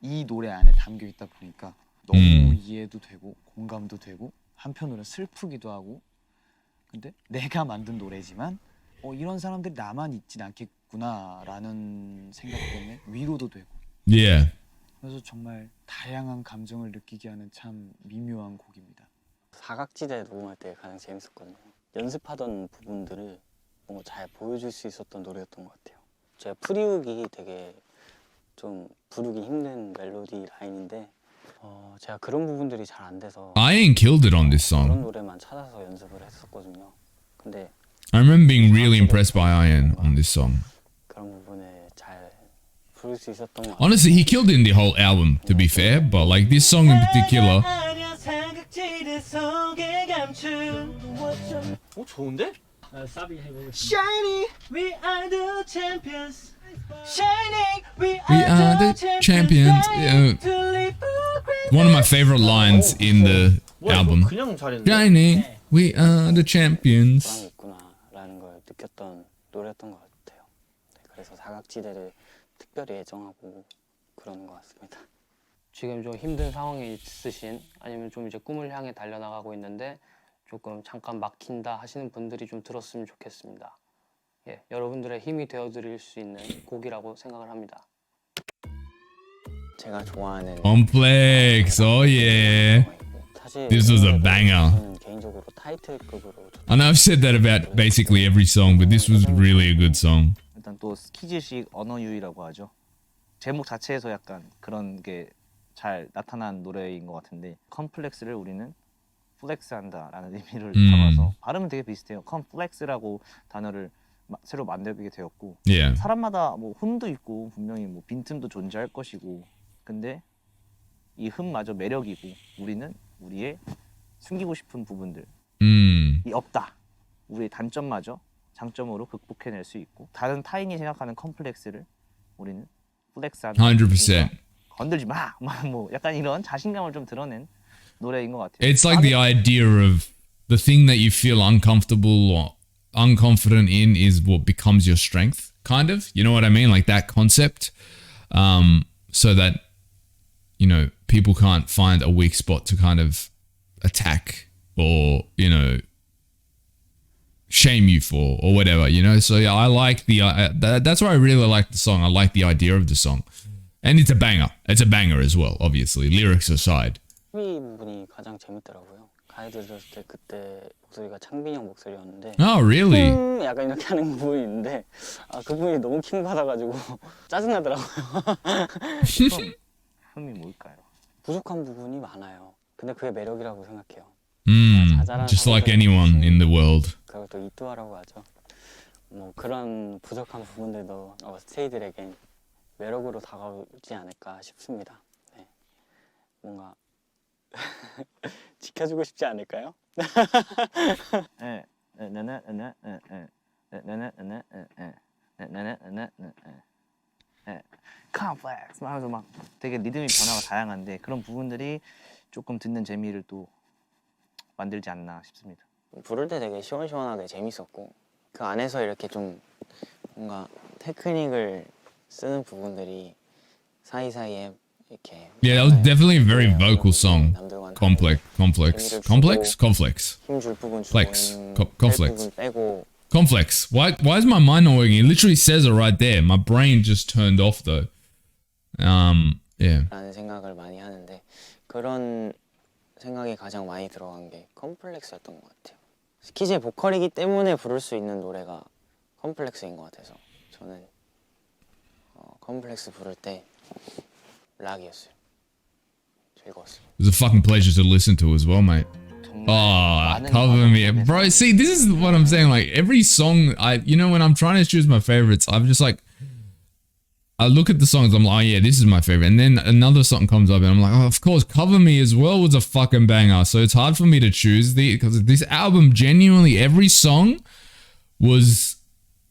이 노래 안에 담겨 있다 보니까 너무 이해도 되고 공감도 되고 한편으로는 슬프기도 하고. 근데 내가 만든 노래지만 이런 사람들이 나만 있진 않겠구나라는 생각 때문에 위로도 되고. Yeah. 그래서 정말 다양한 감정을 느끼게 하는 참 미묘한 곡입니다. 사각지대 녹음할 때 가장 재밌었거든요. 연습하던 부분들을 뭔가 잘 보여줄 수 있었던 노래였던 것 같아요. 제가 프리훅이 되게 좀 부르기 힘든 멜로디 라인인데 제가 그런 부분들이 잘 안 돼서 Ian killed it on this 그런 song. 노래만 찾아서 연습을 했었거든요. 근데 I remember being really impressed by Ian on this song. 그런 부분에 잘 부를 수 있었던 것 같아요. Honestly, he killed it in the whole album, to be fair, but like this song in particular. 좋은데? 사비 해보겠습니다. Shining, we are the champions. Shining, we are the champions. One of my favorite lines in the album. 그냥 잘했네. Shining, we are the champions. 보람이 있구나라는 걸 느꼈던 노래였던 것 같아요. 네, 그래서 사각지대를 특별히 애정하고 그러는 것 같습니다. 지금 좀 힘든 상황에 있으신, 아니면 좀 이제 꿈을 향해 달려나가고 있는데 조금 잠깐 막힌다 하시는 분들이 좀 들었으면 좋겠습니다. 예, 여러분들의 힘이 되어드릴 수 있는 곡이라고 생각을 합니다. 제가 좋아하는 Complex, oh yeah. 사실 This was a banger. 저는 개인적으로 타이틀급으로 I know I've said that about basically every song, but this was really a good song. 일단 또 스키즈식 언어유희라고 하죠. 제목 자체에서 약간 그런 게 잘 나타난 노래인 것 같은데, 컴플렉스를 우리는 플렉스한다라는 의미를 담아서 발음은 되게 비슷해요. 컴플렉스라고 단어를 새로 만들게 되었고, Yeah. 사람마다 뭐 흠도 있고 분명히 뭐 빈틈도 존재할 것이고, 근데 이 흠마저 매력이고 우리는 우리의 숨기고 싶은 부분들이 없다. 우리의 단점마저 장점으로 극복해낼 수 있고, 다른 타인이 생각하는 컴플렉스를 우리는 플렉스한다. 100%. 건들지 마! 뭐 약간 이런 자신감을 좀 드러낸 노래인 것 같아요. It's like the idea of the thing that you feel uncomfortable or unconfident in is what becomes your strength. kind of. You know what I mean? Like that concept. So that, you know, people can't find a weak spot to kind of attack or, you know, shame you for or whatever, you know? So yeah, I like the, that's why I really like the song. I like the idea of the song. And it's a banger. It's a banger as well, obviously, lyrics aside. 창비 부분이 가장 재밌더라고요. 가이드 들었을 때 그때 목소리가 창빈이 형 목소리였는데 Oh, really? 약간 이렇게 하는 부분이 있는데 그 부분이 너무 킹 받아가지고 짜증나더라고요. 흠이 뭘까요? 부족한 부분이 많아요. 근데 그게 매력이라고 생각해요. Just like anyone in the world. 그리고 또 이뚜아라고 하죠. 뭐 그런 부족한 부분들도 스테이들에겐 매력으로 다가오지 않을까 싶습니다. 네. 뭔가 지켜주고 싶지 않을까요? 컴플렉스 하면서 막 되게 리듬이 변화가 다양한데 그런 부분들이 조금 듣는 재미를 또 만들지 않나 싶습니다. 부를 때 되게 시원시원하게 재밌었고 그 안에서 이렇게 좀 뭔가 테크닉을 쓰는 부분들이 사이사이에 이렇게 Yeah, that was definitely a very vocal song. Complex. 힘줄 부분 주고 Flex. 뺄 Complex. 부분 빼고 Complex. Why is my mind not working? It literally says it right there. My brain just turned off though. Yeah. 라는 생각을 많이 하는데 그런 생각이 가장 많이 들어간 게 컴플렉스였던 것 같아요. 스키즈의 보컬이기 때문에 부를 수 있는 노래가 컴플렉스인 것 같아서 저는 컴플렉스 부를 때 락이었어요. 즐거웠어요. It was a fucking pleasure to listen to as well, mate. Oh, cover me. Bro, see, this is what I'm saying. Like, every song, you know, when I'm trying to choose my favorites, I'm just like, I look at the songs, I'm like, oh yeah, this is my favorite. And then another song comes up and I'm like, oh, of course, Cover Me as well was a fucking banger. So it's hard for me to choose because this album, genuinely, every song was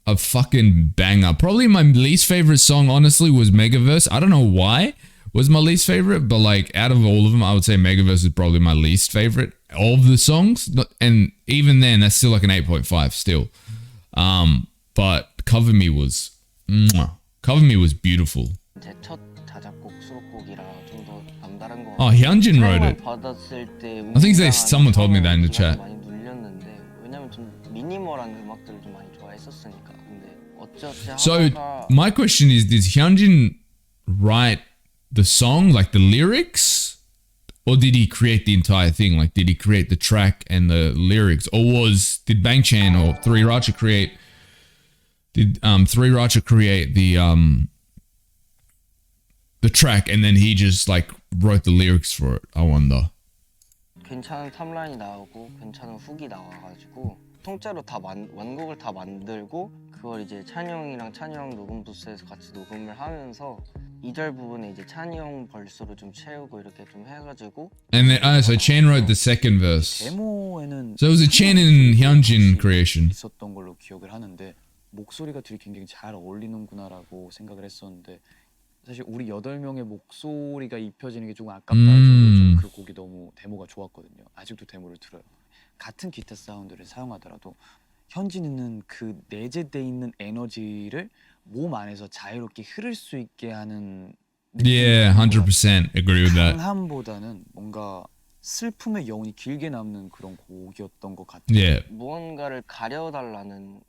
a fucking banger. Probably my least favorite song, honestly, was Megaverse. I don't know why was my least favorite, but like out of all of them, I would say Megaverse is probably my least favorite of the songs. And even then, that's still like an 8.5 still. But Cover Me was... Cover Me was beautiful. 제 첫 자작곡 수록곡이라 좀 더 남다른 거. Oh, Hyunjin wrote it. 받았을 때 I think someone told me that in the chat. 많이 눌렸는데 왜냐면 좀 미니멀한 음악들을 좀 많이 좋아했었으니까. 근데 어찌어찌 So 하다가 my question is, did Hyunjin write the song, like the lyrics? Or did he create the entire thing? Like, did he create the track and the lyrics? Or did Bang Chan or 3racha create... Did 3racha create the track and then he just like wrote the lyrics for it? I wonder. 괜찮은 탑라인이 나오고 괜찮은 훅이 나와가지고 통째로 다 완곡을 다 만들고 그걸 이제 찬이 형이랑 찬이 형 녹음 부스에서 같이 녹음을 하면서 2절 부분에 이제 찬이 형 벌스로 좀 채우고 이렇게 좀 해가지고 And then so Chan wrote the second verse. 데모에는 So it was a Chan and Hyunjin creation. 있었던 걸로 기억을 하는데 목소리가 둘이 굉장히 잘 어울리는구나라고 생각을 했었는데 사실 우리 8명의 목소리가 입혀지는 게 조금 아깝다는 정도로 저는 그 곡이 너무 데모가 좋았거든요. 아직도 데모를 들어요. 같은 기타 사운드를 사용하더라도 현진이는 그 내재돼 있는 에너지를 몸 안에서 자유롭게 흐를 수 있게 하는 Yeah, 100% agree with that. 강함보다는 뭔가 슬픔의 여운이 길게 남는 그런 곡이었던 것 같아요. Yeah. 무언가를 가려달라는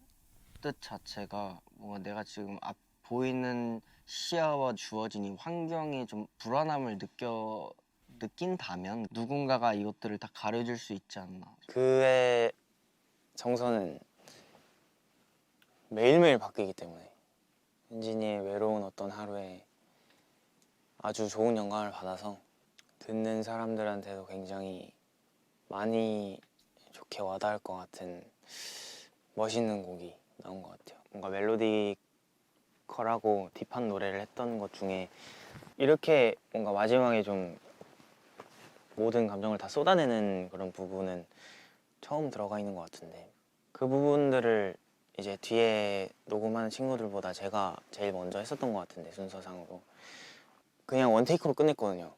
뜻 자체가 뭔가 내가 지금 보이는 시야와 주어진 이 환경이 좀 불안함을 느낀다면 누군가가 이것들을 다 가려줄 수 있지 않나. 그의 정서는 매일매일 바뀌기 때문에 현진이의 외로운 어떤 하루에 아주 좋은 영감을 받아서 듣는 사람들한테도 굉장히 많이 좋게 와닿을 것 같은 멋있는 곡이 나온 것 같아요. 뭔가 멜로디컬하고 딥한 노래를 했던 것 중에 이렇게 뭔가 마지막에 좀 모든 감정을 다 쏟아내는 그런 부분은 처음 들어가 있는 것 같은데 그 부분들을 이제 뒤에 녹음하는 친구들보다 제가 제일 먼저 했었던 것 같은데 순서상으로 그냥 원테이크로 끝냈거든요.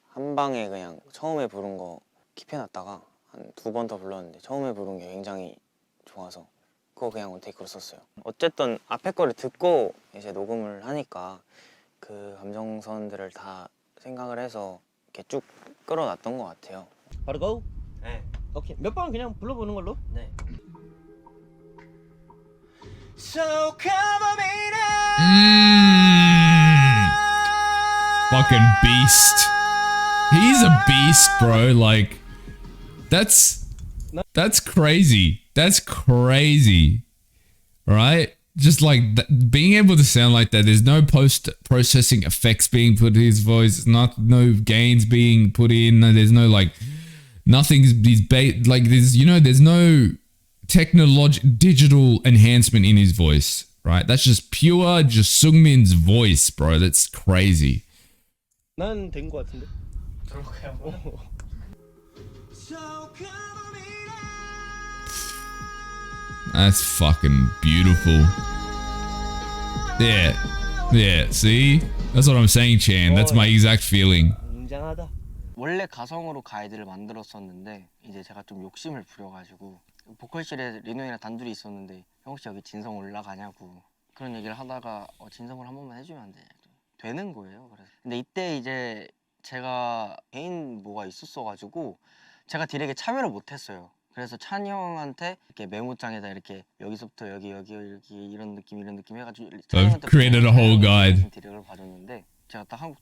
한 방에 그냥 처음에 부른 거 킵해놨다가 한 2번 더 불렀는데 처음에 부른 게 굉장히 좋아서 거 그냥 원테이크로 썼어요. 어쨌든 앞에 거를 듣고 이제 녹음을 하니까 그 감정선들을 다 생각을 해서 이렇게 쭉 끌어놨던 것 같아요. 바로 go? 네. 오케이. 몇 번 그냥 불러보는 걸로? 네. So cover me now. Fucking beast. He's a beast, bro. Like, that's crazy. That's crazy. Right? Just like being able to sound like that. There's no post-processing effects being put in his voice. No gains being put in. No, there's no like nothing's like there's there's no digital enhancement in his voice. Right? That's just pure just Sungmin's voice, bro. That's crazy. 난 된 거 같은데. That's fucking beautiful. Yeah, see? That's what I'm saying, Chan. That's my exact feeling. 웅장하다. 원래 가성으로 가이드를 만들었었는데 이제 제가 좀 욕심을 부려가지고 보컬실에 리노 형이랑 단둘이 있었는데 형 혹시 여기 진성 올라가냐고 그런 얘기를 하다가 진성을 한 번만 해주면 안 되냐 되는 거예요. 그래서 근데 이때 이제 제가 개인 뭐가 있었어가지고 제가 딜에게 참여를 못했어요. 그래서 찬이 형한테 이렇게 메모장에다 이렇게 여기서부터 여기 이런 느낌 해가지고 I've created a whole guide. 디렉을 봐줬는데 제가 딱 한국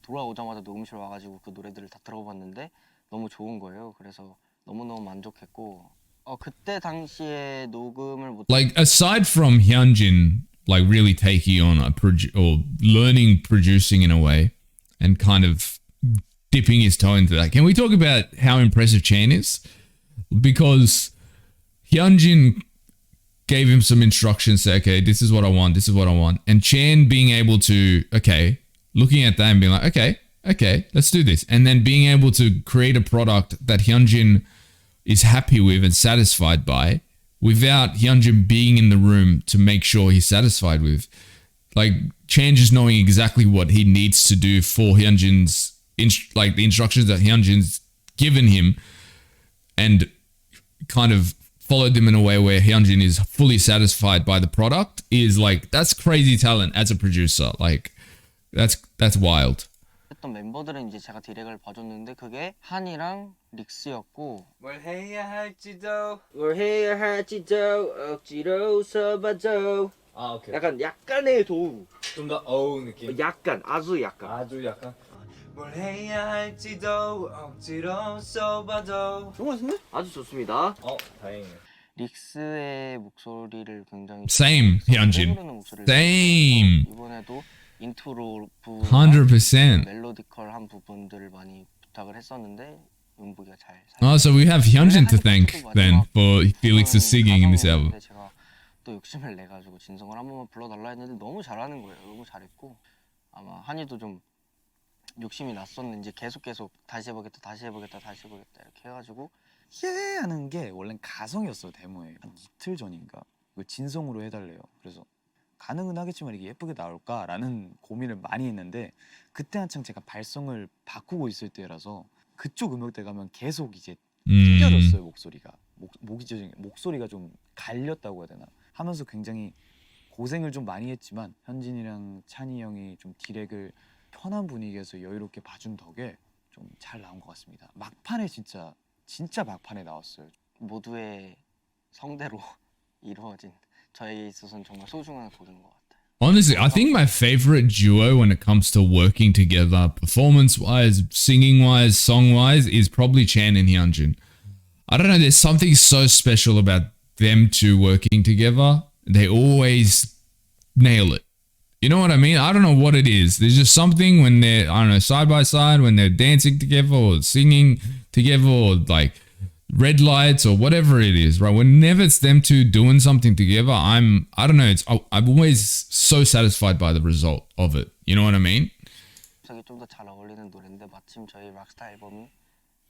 돌아오자마자 녹음실 와가지고 그 노래들을 다 들어봤는데 너무 좋은 거예요. 그래서 너무너무 만족했고 그때 당시에 녹음을 못 Like aside from Hyunjin like really taking on or learning producing in a way and kind of dipping his toe into that, can we talk about how impressive Chan is? Because Hyunjin gave him some instructions, say, okay, this is what I want, and Chan being able to, looking at that and being like, okay, let's do this, and then being able to create a product that Hyunjin is happy with and satisfied by, without Hyunjin being in the room to make sure he's satisfied with. Like Chan just knowing exactly what he needs to do for Hyunjin's, like the instructions that Hyunjin's given him, and kind of followed them in a way where Hyunjin is fully satisfied by the product is like, that's crazy talent as a producer. Like that's wild. 했던 멤버들은 이제 제가 디렉을 봐줬는데 그게 한이랑 릭스였고 뭘 해야 할지도 억지로 써봐줘. 아 오케이 약간의 도움. 좀 더 어우 느낌 아주 약간. 아주 약간 뭘 해야 할지도 억지로 써봐도 좋은 것 같은데? 아주 좋습니다. 다행이네. 릭스의 목소리를 굉장히 Same, Hyunjin. 떠오르는 목소리를 Same. 이번에도 인트로 100%. 멜로디컬한 부분들을 많이 부탁을 했었는데 음보기가 잘 Oh, so we have Hyunjin to thank then for Felix's singing in this album. 제가 또 욕심을 내 가지고 진성을 한 번만 불러달라 했는데 너무 잘하는 거예요. 너무 잘했고 아마 한이도 좀 욕심이 났었는지 계속 다시 해보겠다 이렇게 해가지고 하는 게 원래는 가성이었어요. 데모에 한 이틀 전인가 이거 진성으로 해달래요. 그래서 가능은 하겠지만 이게 예쁘게 나올까라는 고민을 많이 했는데 그때 한창 제가 발성을 바꾸고 있을 때라서 그쪽 음역대 가면 계속 이제 튕겨졌어요. 목소리가 좀 갈렸다고 해야 되나 하면서 굉장히 고생을 좀 많이 했지만 현진이랑 찬이 형이 좀 디렉을 편한 분위기에서 여유롭게 봐준 덕에 좀 잘 나온 것 같습니다. 막판에 진짜 막판에 나왔어요. 모두의 성대로 이루어진 저에게 있어서는 정말 소중한 곡인 것 같아요. Honestly, I think my favorite duo when it comes to working together, performance-wise, singing-wise, song-wise, is probably Chan and Hyunjin. I don't know, there's something so special about them two working together. They always nail it. You know what I mean? I don't know what it is. There's just something when they're, I don't know, side by side, when they're dancing together or singing together or like red lights or whatever it is, right? Whenever it's them two doing something together, I don't know, I'm always so satisfied by the result of it. You know what I mean? 저기 좀 더 잘 어울리는 노래인데 마침 저희 락스타 앨범이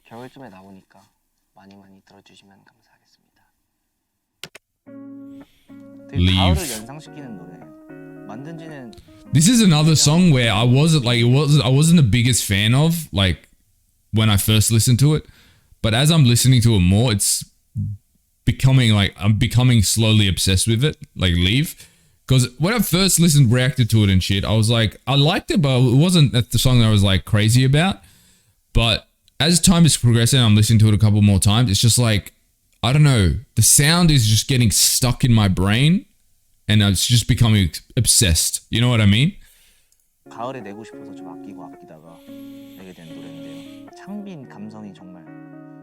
겨울쯤에 나오니까 많이 들어주시면 감사하겠습니다. 되게 가을을 연상시키는 노래예요. 만든 지는 This is another song where I wasn't the biggest fan of, like when I first listened to it, but as I'm listening to it more, it's I'm becoming slowly obsessed with it, like Leave. Because when I first reacted to it and shit, I was like, I liked it, but it wasn't the song that I was like crazy about. But as time is progressing, I'm listening to it a couple more times. It's just like, I don't know, the sound is just getting stuck in my brain and it's just becoming obsessed. You know what I mean? 가을에 내고 싶어서 좀 아끼다가 내게 된 노래인데요. 창빈 감성이 정말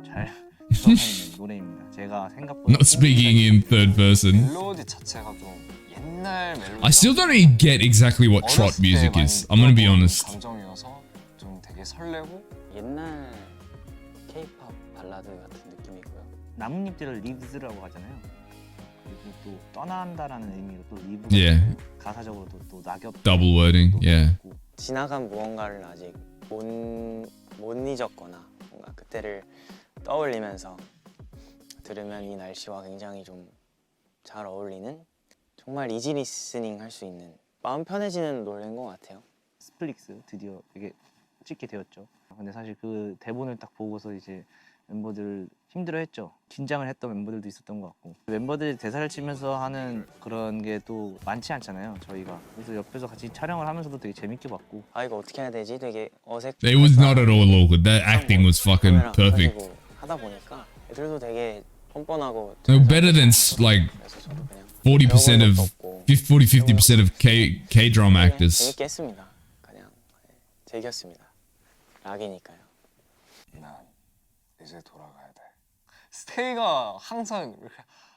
잘 들어가는 노래입니다. 제가 생각보다 Not speaking in third person. 멜로디 자체가 좀 옛날 멜로디. I still don't really get exactly what trot music is. I'm gonna be honest. 감정이어서 좀 되게 설레고 옛날 K-pop 발라드 같은 느낌이고요. 나뭇잎들을 리브스라고 하잖아요. 그리고 또 떠난다라는 의미로 또 리브가 Yeah. 가사적으로도 또 낙엽 Double wording, yeah. 지나간 무언가를 아직 못 잊었거나 뭔가 그때를 떠올리면서 들으면 이 날씨와 굉장히 좀 잘 어울리는 정말 이지 리스닝 할 수 있는 마음 편해지는 노래인 것 같아요. 스플릭스 드디어 이게 찍게 되었죠. 근데 사실 그 대본을 딱 보고서 이제 멤버들 힘들어했죠. 긴장을 했던 멤버들도 있었던 것 같고 멤버들이 대사를 치면서 하는 그런 게 또 많지 않잖아요. 저희가 그래서 옆에서 같이 촬영을 하면서도 되게 재밌게 봤고 아 이거 어떻게 해야 되지? 되게 어색. It was not at all awkward. That acting was fucking perfect. 하다 보니까 애들도 되게 뻔뻔하고. No, better than like 40% of 50% of K-drama actors. 재밌게 했습니다. 그냥 즐겼습니다. 락이니까요. 난 이제 돌아가야 돼. 스테이가 항상 이렇게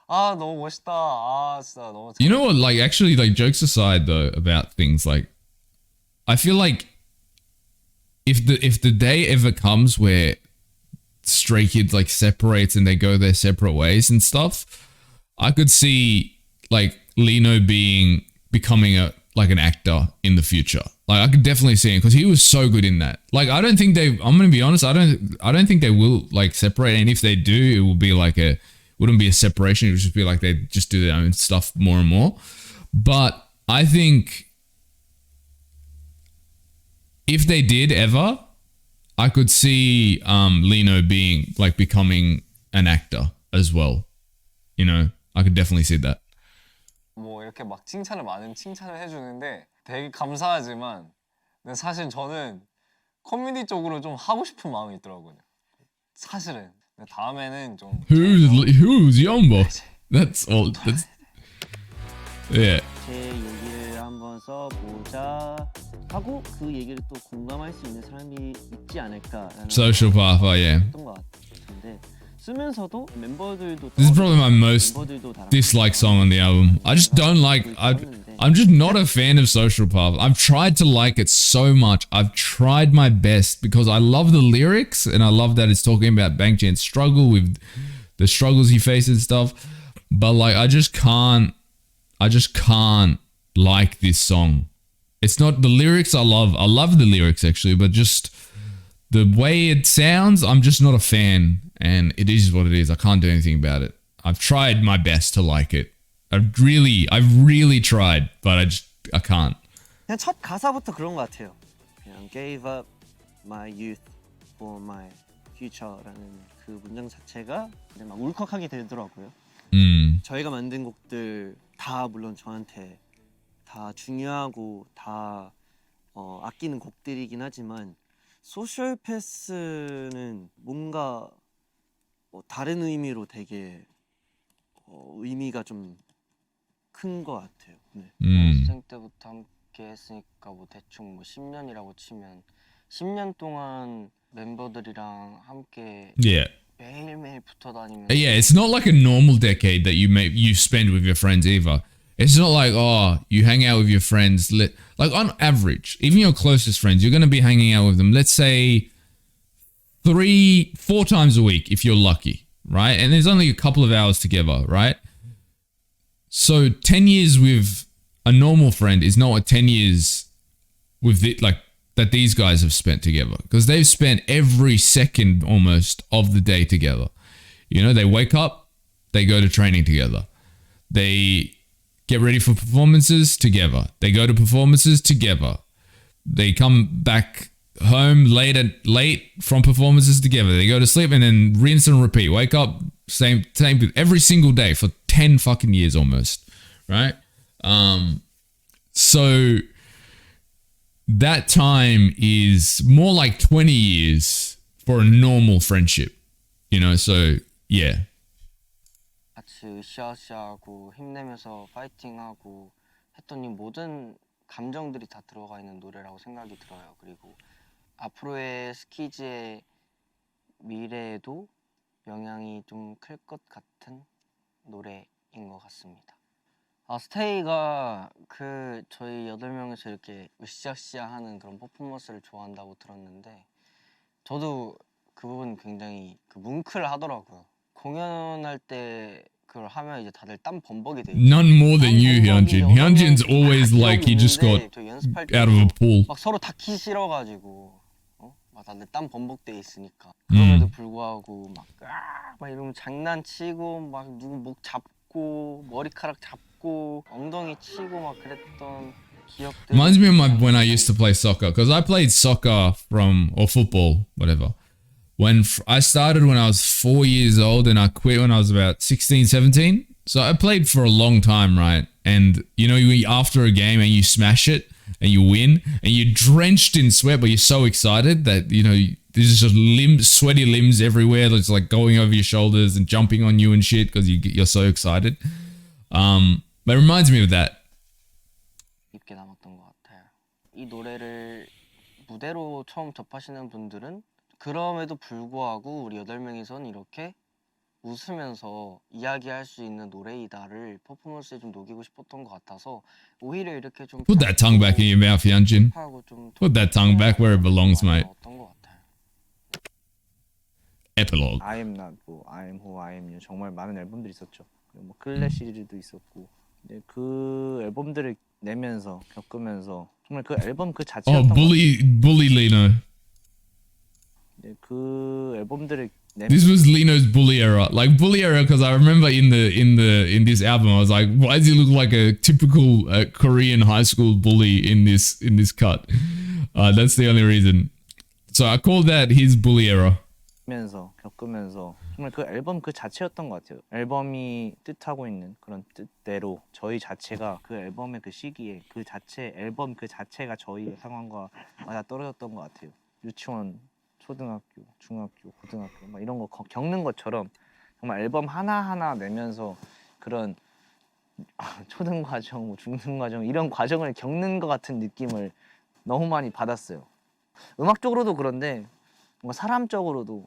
아 너무 멋있다. 아 진짜 너무. You know what? Like, actually, like, jokes aside, though, about things like, I feel like if the day ever comes where Stray Kids like separates and they go their separate ways and stuff, I could see like Lino becoming an actor in the future. Like, I could definitely see him because he was so good in that. Like, I don't think I'm gonna be honest, I don't think they will like separate, and if they do, it will be like wouldn't be a separation, it would just be like they just do their own stuff more and more. But I think if they did ever, I could see Lino becoming an actor as well. You know, I could definitely see that. 뭐 이렇게 막 많은 칭찬을 해주는데 되게 감사하지만 근데 사실 저는 커뮤니티 쪽으로 좀 하고 싶은 마음이 있더라고요. 사실은 근데 다음에는 좀 Who's Yombo? That's all. Yeah. 제 얘기를 한번 써보자 하고 그 얘기를 또 공감할 수 있는 사람이 있지 않을까라는 Social Path, yeah. 했던 것 같은데 쓰면서도 멤버들도 This is probably my most 멤버들도 다 disliked song on the album. I just don't like. I'm just not a fan of Social Path. I've tried to like it so much. I've tried my best because I love the lyrics and I love that it's talking about Bang Chan's struggle with the struggles he faces and stuff. But like, I just can't like this song. It's not the lyrics I love. I love the lyrics actually, but just the way it sounds, I'm just not a fan. And it is what it is. I can't do anything about it. I've tried my best to like it. I've really tried, but I can't. 그냥 첫 가사부터 그런 것 같아요. 그냥 gave up my youth for my future라는 그 문장 자체가 그냥 막 울컥하게 되더라고요. 저희가 만든 곡들 다 물론 저한테 다 중요하고 다 아끼는 곡들이긴 하지만 소셜 패스는 뭔가 다른 의미로 되게 의미가 좀 큰 것 같아요. 네. 연습생 때부터 함께 했으니까 뭐 대충 뭐 10년이라고 치면 10년 동안 멤버들이랑 함께 Yeah. 매일매일 붙어 다니면서 Yeah, it's not like a normal decade that you spend with your friends either. It's not like, oh, you hang out with your friends. Like on average, even your closest friends, you're going to be hanging out with them, let's say 3-4 times a week if you're lucky, right? And there's only a couple of hours together, right? So 10 years with a normal friend is not what 10 years with that these guys have spent together, because they've spent every second almost of the day together. You know, they wake up, they go to training together. They get ready for performances together. They go to performances together. They come back home late from performances together. They go to sleep and then rinse and repeat. Wake up, same every single day for 10 fucking years almost, right? So that time is more like 20 years for a normal friendship, you know. So yeah. 같이 으쌰으쌰하고 힘내면서 파이팅하고 했더니 모든 감정들이 다 들어가 있는 노래라고 생각이 들어요. 그리고 앞으로의 스키즈의 미래에도 영향이 좀 클 것 같은 노래인 것 같습니다. 스테이가 그 저희 8명이서 이렇게 으쌰으쌰하는 그런 퍼포먼스를 좋아한다고 들었는데 저도 그 부분 굉장히 그 뭉클하더라고요. 공연할 때 그걸 하면 이제 다들 땀 범벅이 돼요. None more than you, Hyunjin. Hyunjin's always like he just got out of a pool. 막 서로 닿기 싫어가지고 막 다들 땀 범벅돼 있으니까 그럼에도 불구하고 막 이러면 장난치고 막 누구 목 잡고 머리카락 잡고 엉덩이 치고 막 그랬던 기억들. Reminds me of when I used to play soccer, because I played soccer or football, whatever. I started when I was 4 years old and I quit when I was about 16, 17. So I played for a long time, right? And you know, after a game and you smash it and you win and you're drenched in sweat, but you're so excited that, you know, there's just sweaty limbs everywhere. It's like going over your shoulders and jumping on you and shit because you're so excited. But it reminds me of that. 깊게 남았던 것 같아요. 이 노래를 무대로 처음 접하시는 분들은 그럼에도 불구하고 우리 8명이선 이렇게 웃으면서 이야기할 수 있는 노래이다를 퍼포먼스에 좀 녹이고 싶었던 것 같아서 오히려 이렇게 좀 Put that tongue back in your mouth, Hyunjin. Put that tongue back where it belongs, mate. Epilogue. I am not who I am who I am you 정말 많은 앨범들이 있었죠. 뭐 클래 시리즈도 있었고 이제 그 앨범들을 내면서 겪으면서 정말 그 앨범 그 자체였던 bully Lino. 그 앨범들을 This was Lino's bully era, like bully era, because I remember in this album, I was like, why does he look like a typical Korean high school bully in this cut? That's the only reason. So I called that his bully era. 겪으면서 정말 그 앨범 그 자체였던 것 같아요. 앨범이 뜻하고 있는 그런 뜻대로 저희 자체가 그 앨범의 그 시기에 그 자체 앨범 그 자체가 저희 상황과 맞아 떨어졌던 것 같아요. 유치원 초등학교, 중학교, 고등학교 막 이런 거 겪는 것처럼 정말 앨범 하나하나 내면서 그런 초등 과정, 중등 과정 이런 과정을 겪는 것 같은 느낌을 너무 많이 받았어요. 음악적으로도 그런데 뭔가 사람적으로도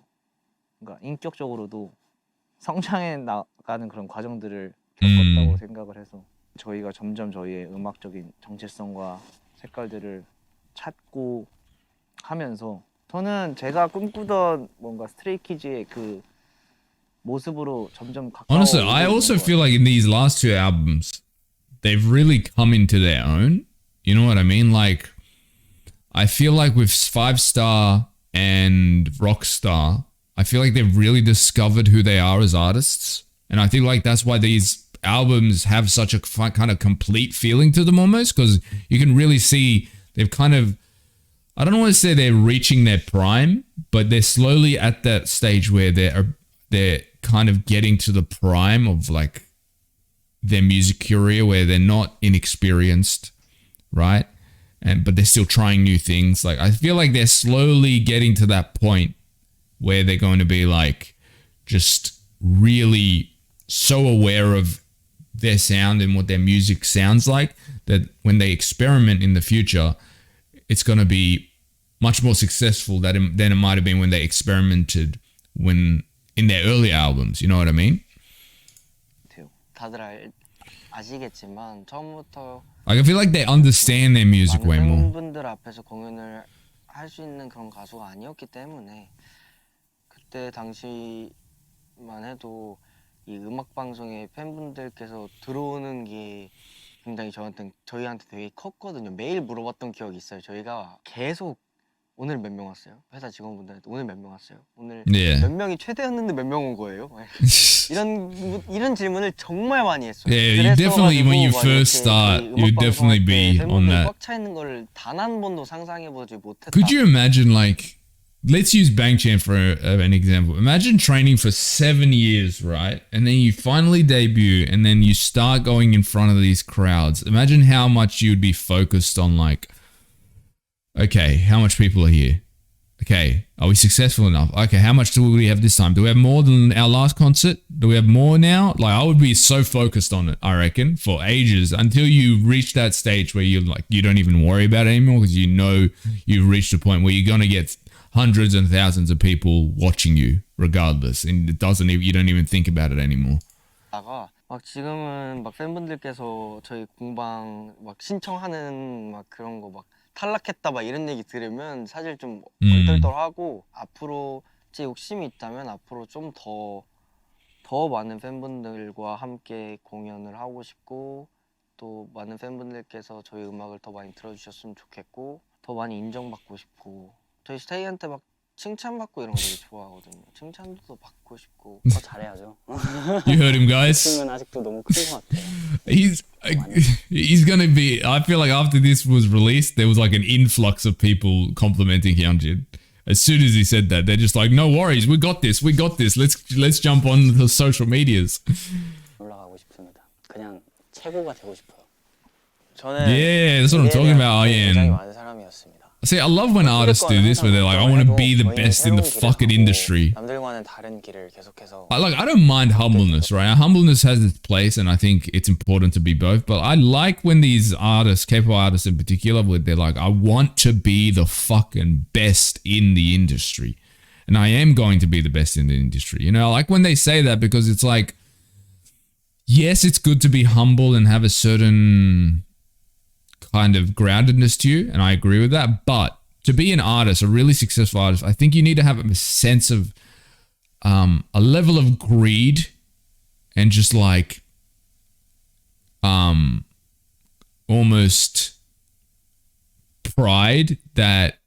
그러니까 인격적으로도 성장해 나가는 그런 과정들을 겪었다고 생각을 해서 저희가 점점 저희의 음악적인 정체성과 색깔들을 찾고 하면서 저는 제가 꿈꾸던 뭔가 스트레이키즈의 그 모습으로 점점 가까워. Honestly, I also feel like in these last two albums, they've really come into their own. You know what I mean? Like, I feel like with 5-Star and Rockstar, I feel like they've really discovered who they are as artists. And I feel like that's why these albums have such a kind of complete feeling to them almost, because you can really see they've kind of, I don't want to say they're reaching their prime, but they're slowly at that stage where they're kind of getting to the prime of like their music career, where they're not inexperienced, right? But they're still trying new things. Like, I feel like they're slowly getting to that point where they're going to be like just really so aware of their sound and what their music sounds like that when they experiment in the future, it's going to be much more successful than it might have been when they experimented when in their earlier albums. You know what I mean? 다들 아시겠지만 처음부터 Like, I feel like they understand their music way more. 많은 팬분들 앞에서 공연을 할 수 있는 그런 가수가 아니었기 때문에 그때 당시만 해도 이 음악 방송에 팬분들께서 들어오는 게 굉장히 저희한테 되게 컸거든요. 매일 물어봤던 기억이 있어요. 저희가 계속 오늘 몇 명 왔어요? 회사 직원분들한테 오늘 몇 명 왔어요? 오늘 Yeah. 몇 명이 최대였는데 몇 명 온 거예요? 이런 질문을 정말 많이 했어요. Yeah, you definitely when you 그래서 막 first 이렇게 start, 저희 you would 음악 definitely 방송할 be 때 on 팬분들 that. 꽉차 있는 걸 단 한 번도 상상해보지 못했다. Could you imagine, like, let's use Bangchan for an example. Imagine training for 7 years, right? And then you finally debut, and then you start going in front of these crowds. Imagine how much you'd be focused on, like, okay, how much people are here? Okay, are we successful enough? Okay, how much do we have this time? Do we have more than our last concert? Do we have more now? Like, I would be so focused on it, I reckon, for ages until you reach that stage where you're like, you don't even worry about it anymore because you know you've reached a point where you're going to get hundreds and thousands of people watching you regardless. And it doesn't even, you don't even think about it anymore. 막 지금은 막 팬분들께서 저희 공방 막 신청하는 막 그런 거 막 탈락했다 막 이런 얘기 들으면 사실 좀 얼떨떨하고 앞으로 제 욕심이 있다면 앞으로 좀 더 많은 팬분들과 함께 공연을 하고 싶고 또 많은 팬분들께서 저희 음악을 더 많이 들어주셨으면 좋겠고 더 많이 인정받고 싶고 저희 스테이한테 막 칭찬받고 이런 거 되게 좋아하거든요. 칭찬도 받고 싶고 더 잘해야죠. You heard him, guys. 욕심은 아직도 너무 큰 것 같아요. He's gonna be. I feel like after this was released, there was like an influx of people complimenting Hyunjin. As soon as he said that, they're just like, "No worries, we got this. We got this. Let's jump on the social medias." 올라가고 싶습니다. 그냥 최고가 되고 싶어요. 저는 Yeah, that's what I'm talking about, 굉장히 Ian. 많은 사람이었습니다. See, I love when artists do this, where they're like, "I want to be the best in the fucking industry." 남들과는 다른 길을 계속해서 I don't mind humbleness, right? Humbleness has its place, and I think it's important to be both. But I like when these artists, K-pop artists in particular, where they're like, I want to be the fucking best in the industry. And I am going to be the best in the industry. You know, I like when they say that because it's like, yes, it's good to be humble and have a certain kind of groundedness to you, and I agree with that. But to be an artist, a really successful artist, I think you need to have a sense of a level of greed and just like almost pride that,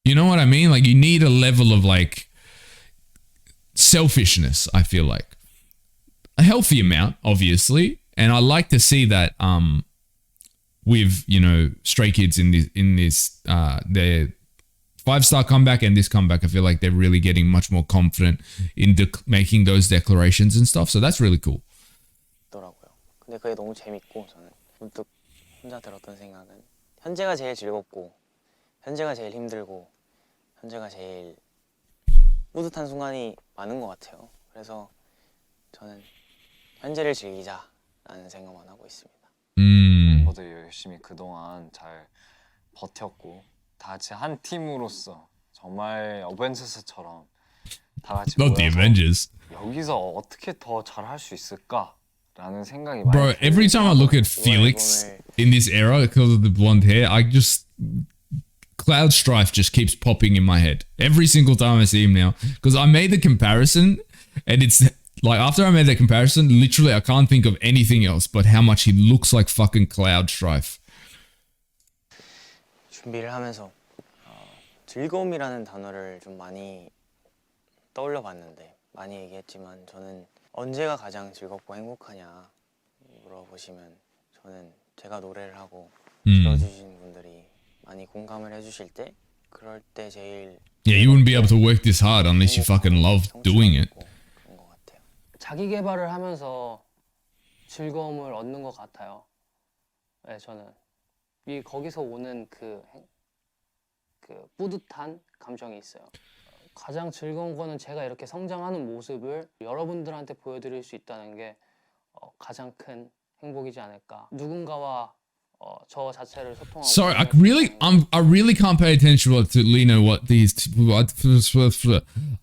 you know what I mean? Like you need a level of like selfishness, I feel like. A healthy amount, obviously. And I like to see that with, you know, Stray Kids in this their 5-star comeback and this comeback. I feel like they're really getting much more confident in making those declarations and stuff. So that's really cool. 더라고요. 근데 그게 너무 재밌고 저는 문득 혼자 들었던 생각은 현재가 제일 즐겁고 현재가 제일 힘들고 현재가 제일 뿌듯한 순간이 많은 것 같아요. 그래서 저는 현재를 즐기자라는 생각만 하고 있습니다. 멤버들이 열심히 그동안 잘 버텼고 다 같이 한 팀으로서 정말 어벤져스처럼 다 같이 Not the Avengers. 여기서 어떻게 더 잘할 수 있을까라는 생각이 Bro, 많이 every time I look at Felix in this era because of the blonde hair, I just Cloud Strife just keeps popping in my head every single time I see him now. Because I made the comparison, and it's like after I made that comparison, literally I can't think of anything else but how much he looks like fucking Cloud Strife. 준비를 하면서 즐거움이라는 단어를 좀 많이 떠올려 봤는데 많이 얘기했지만 저는 언제가 가장 즐겁고 행복하냐 물어보시면 저는 제가 노래를 하고 들어주신 분들이 많이 공감을 해주실 때 그럴 때 제일 Yeah, you wouldn't be able to work this hard unless you fucking love doing it. 그런 것 같아요. 자기 개발을 하면서 즐거움을 얻는 것 같아요. 네, 저는 이 거기서 오는 그 뿌듯한 감정이 있어요. 가장 즐거운 거는 제가 이렇게 성장하는 모습을 여러분들한테 보여드릴 수 있다는 게 가장 큰 행복이지 않을까. 누군가와 저 자체를 소통하고. Sorry, I really can't pay attention to Lino. I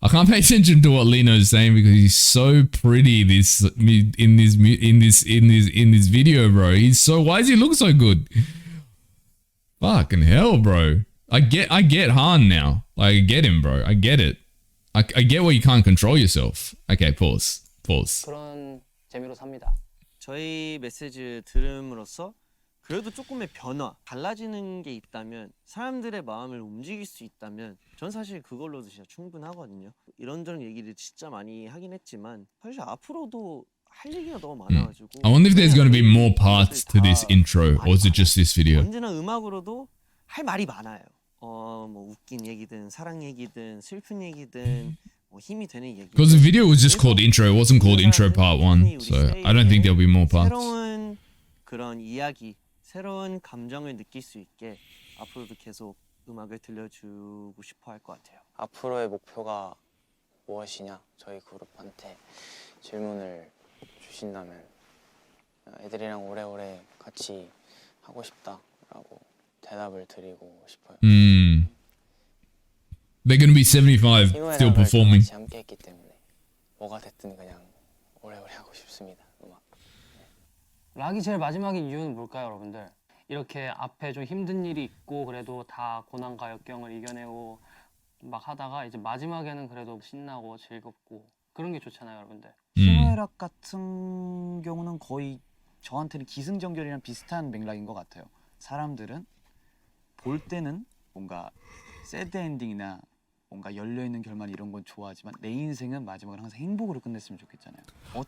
can't pay attention to what Lino is saying because he's so pretty. In this video, bro. He's so. Why does he look so good? Fucking hell, bro. I get Han now. Like, I get him, bro. I get it. I get why you can't control yourself. Okay, pause. 그런 재미로 삽니다. 저희 메시지 들음으로써 그래도 조금의 변화, 달라지는 게 있다면 사람들의 마음을 움직일 수 있다면 전 사실 그걸로도 진짜 충분하거든요. 이런저런 얘기를 진짜 많이 하긴 했지만 사실 앞으로도 할 얘기가 너무 많아가지고 I wonder if there's going to be more parts to this intro, or is it just this video? 언제나 음악으로도 할 말이 많아요. 뭐 웃긴 얘기든 사랑 얘기든 슬픈 얘기든 뭐 힘이 되는 얘기. Because the video was just called intro, it wasn't called intro part 1, so I don't think there'll be more parts. 새로운 그런 이야기, 새로운 감정을 느낄 수 있게 앞으로도 계속 음악을 들려주고 싶어 할 것 같아요. 앞으로의 목표가 무엇이냐 저희 그룹한테 질문을 주신다면 애들이랑 오래오래 같이 하고 싶다라고 대답을 드리고 싶어요. They're going to be 75 still performing. 같이 함께 했기 때문에 뭐가 됐든 그냥 오래오래 하고 싶습니다. 음악. 락이 제일 마지막인 이유는 뭘까요, 여러분들? 이렇게 앞에 좀 힘든 일이 있고 그래도 다 고난과 역경을 이겨내고 막 하다가 이제 마지막에는 그래도 신나고 즐겁고 그런 게 좋잖아요, 여러분들. 희노애락 같은 경우는 거의 저한테는 기승전결이랑 비슷한 맥락인 것 같아요. 사람들은 볼 때는 뭔가 새드 엔딩이나 뭔가 열려있는 결말 이런 건 좋아하지만 내 인생은 마지막을 항상 행복으로 끝냈으면 좋겠잖아요.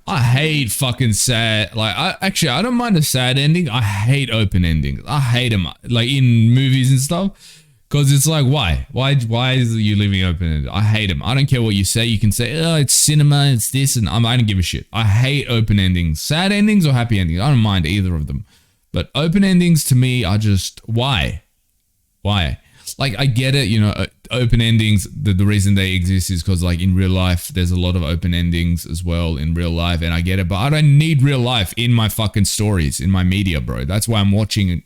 I hate fucking sad. Like, I don't mind a sad ending. I hate open endings. I hate them. Like in movies and stuff. Because it's like, why? Why is you leaving open-ended? I hate them. I don't care what you say. You can say, oh, it's cinema, it's this, and I don't give a shit. I hate open endings. Sad endings or happy endings. I don't mind either of them. But open endings to me are just, why? Why? Like, I get it, you know, open endings, the reason they exist is because, like, in real life, there's a lot of open endings as well in real life, and I get it. But I don't need real life in my fucking stories, in my media, bro. That's why I'm watching it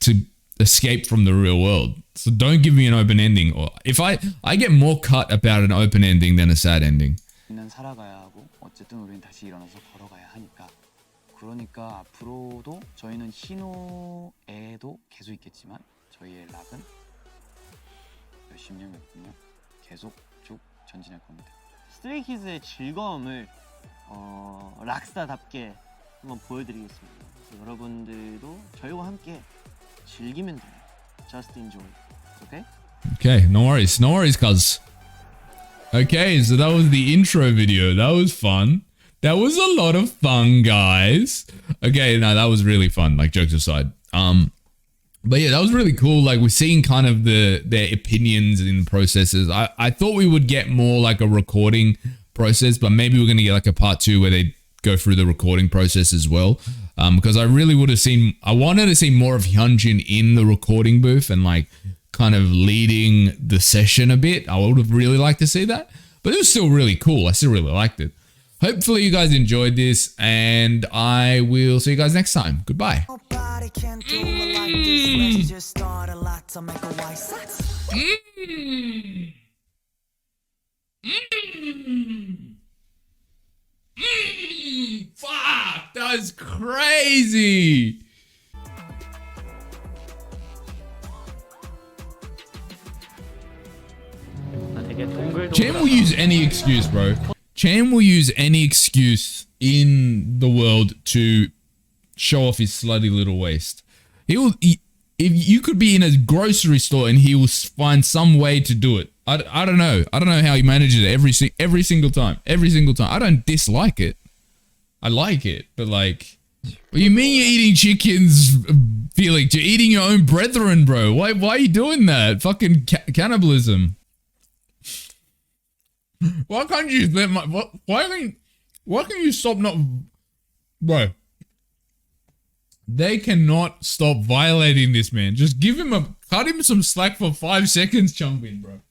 to escape from the real world. So don't give me an open ending. Or if I get more cut about an open ending than a sad ending. 살아가야 하고 어쨌든 우리는 다시 일어나서 걸어가야 하니까. 그러니까 앞으로도 저희는 희노애도 계속 있겠지만 저희의 락은 몇십 년 계속 쭉 전진할 겁니다. 스트레이키즈의 즐거움을 락스타답게 한번 보여드리겠습니다. 그래서 여러분들도 저희와 함께 즐기면 돼요. Just enjoy. Okay? Okay, no worries, cuz. Okay, so that was the intro video. That was fun. That was a lot of fun, guys. Okay, no, that was really fun, like jokes aside. But yeah, that was really cool. Like we're seeing kind of their opinions in processes. I thought we would get more like a recording process, but maybe we're gonna get like a part 2 where they go through the recording process as well. Because I really would have I wanted to see more of Hyunjin in the recording booth and like kind of leading the session a bit. I would have really liked to see that, but it was still really cool. I still really liked it. Hopefully you guys enjoyed this, and I will see you guys next time. Goodbye. Nobody can do it like this. Let's just start a lot to make a white socks. Fuck, that was crazy. Chan will use any excuse, bro. Chan will use any excuse in the world to show off his slutty little waist. If you could be in a grocery store and he will find some way to do it. I don't know. I don't know how he manages it every single time. Every single time. I don't dislike it. I like it, but like, what do you mean you're eating chickens, Felix? You're eating your own brethren, bro. Why are you doing that? Fucking cannibalism. Why can't you let my, why can you stop not, bro? They cannot stop violating this man. Just cut him some slack for 5 seconds, Chungbin, bro.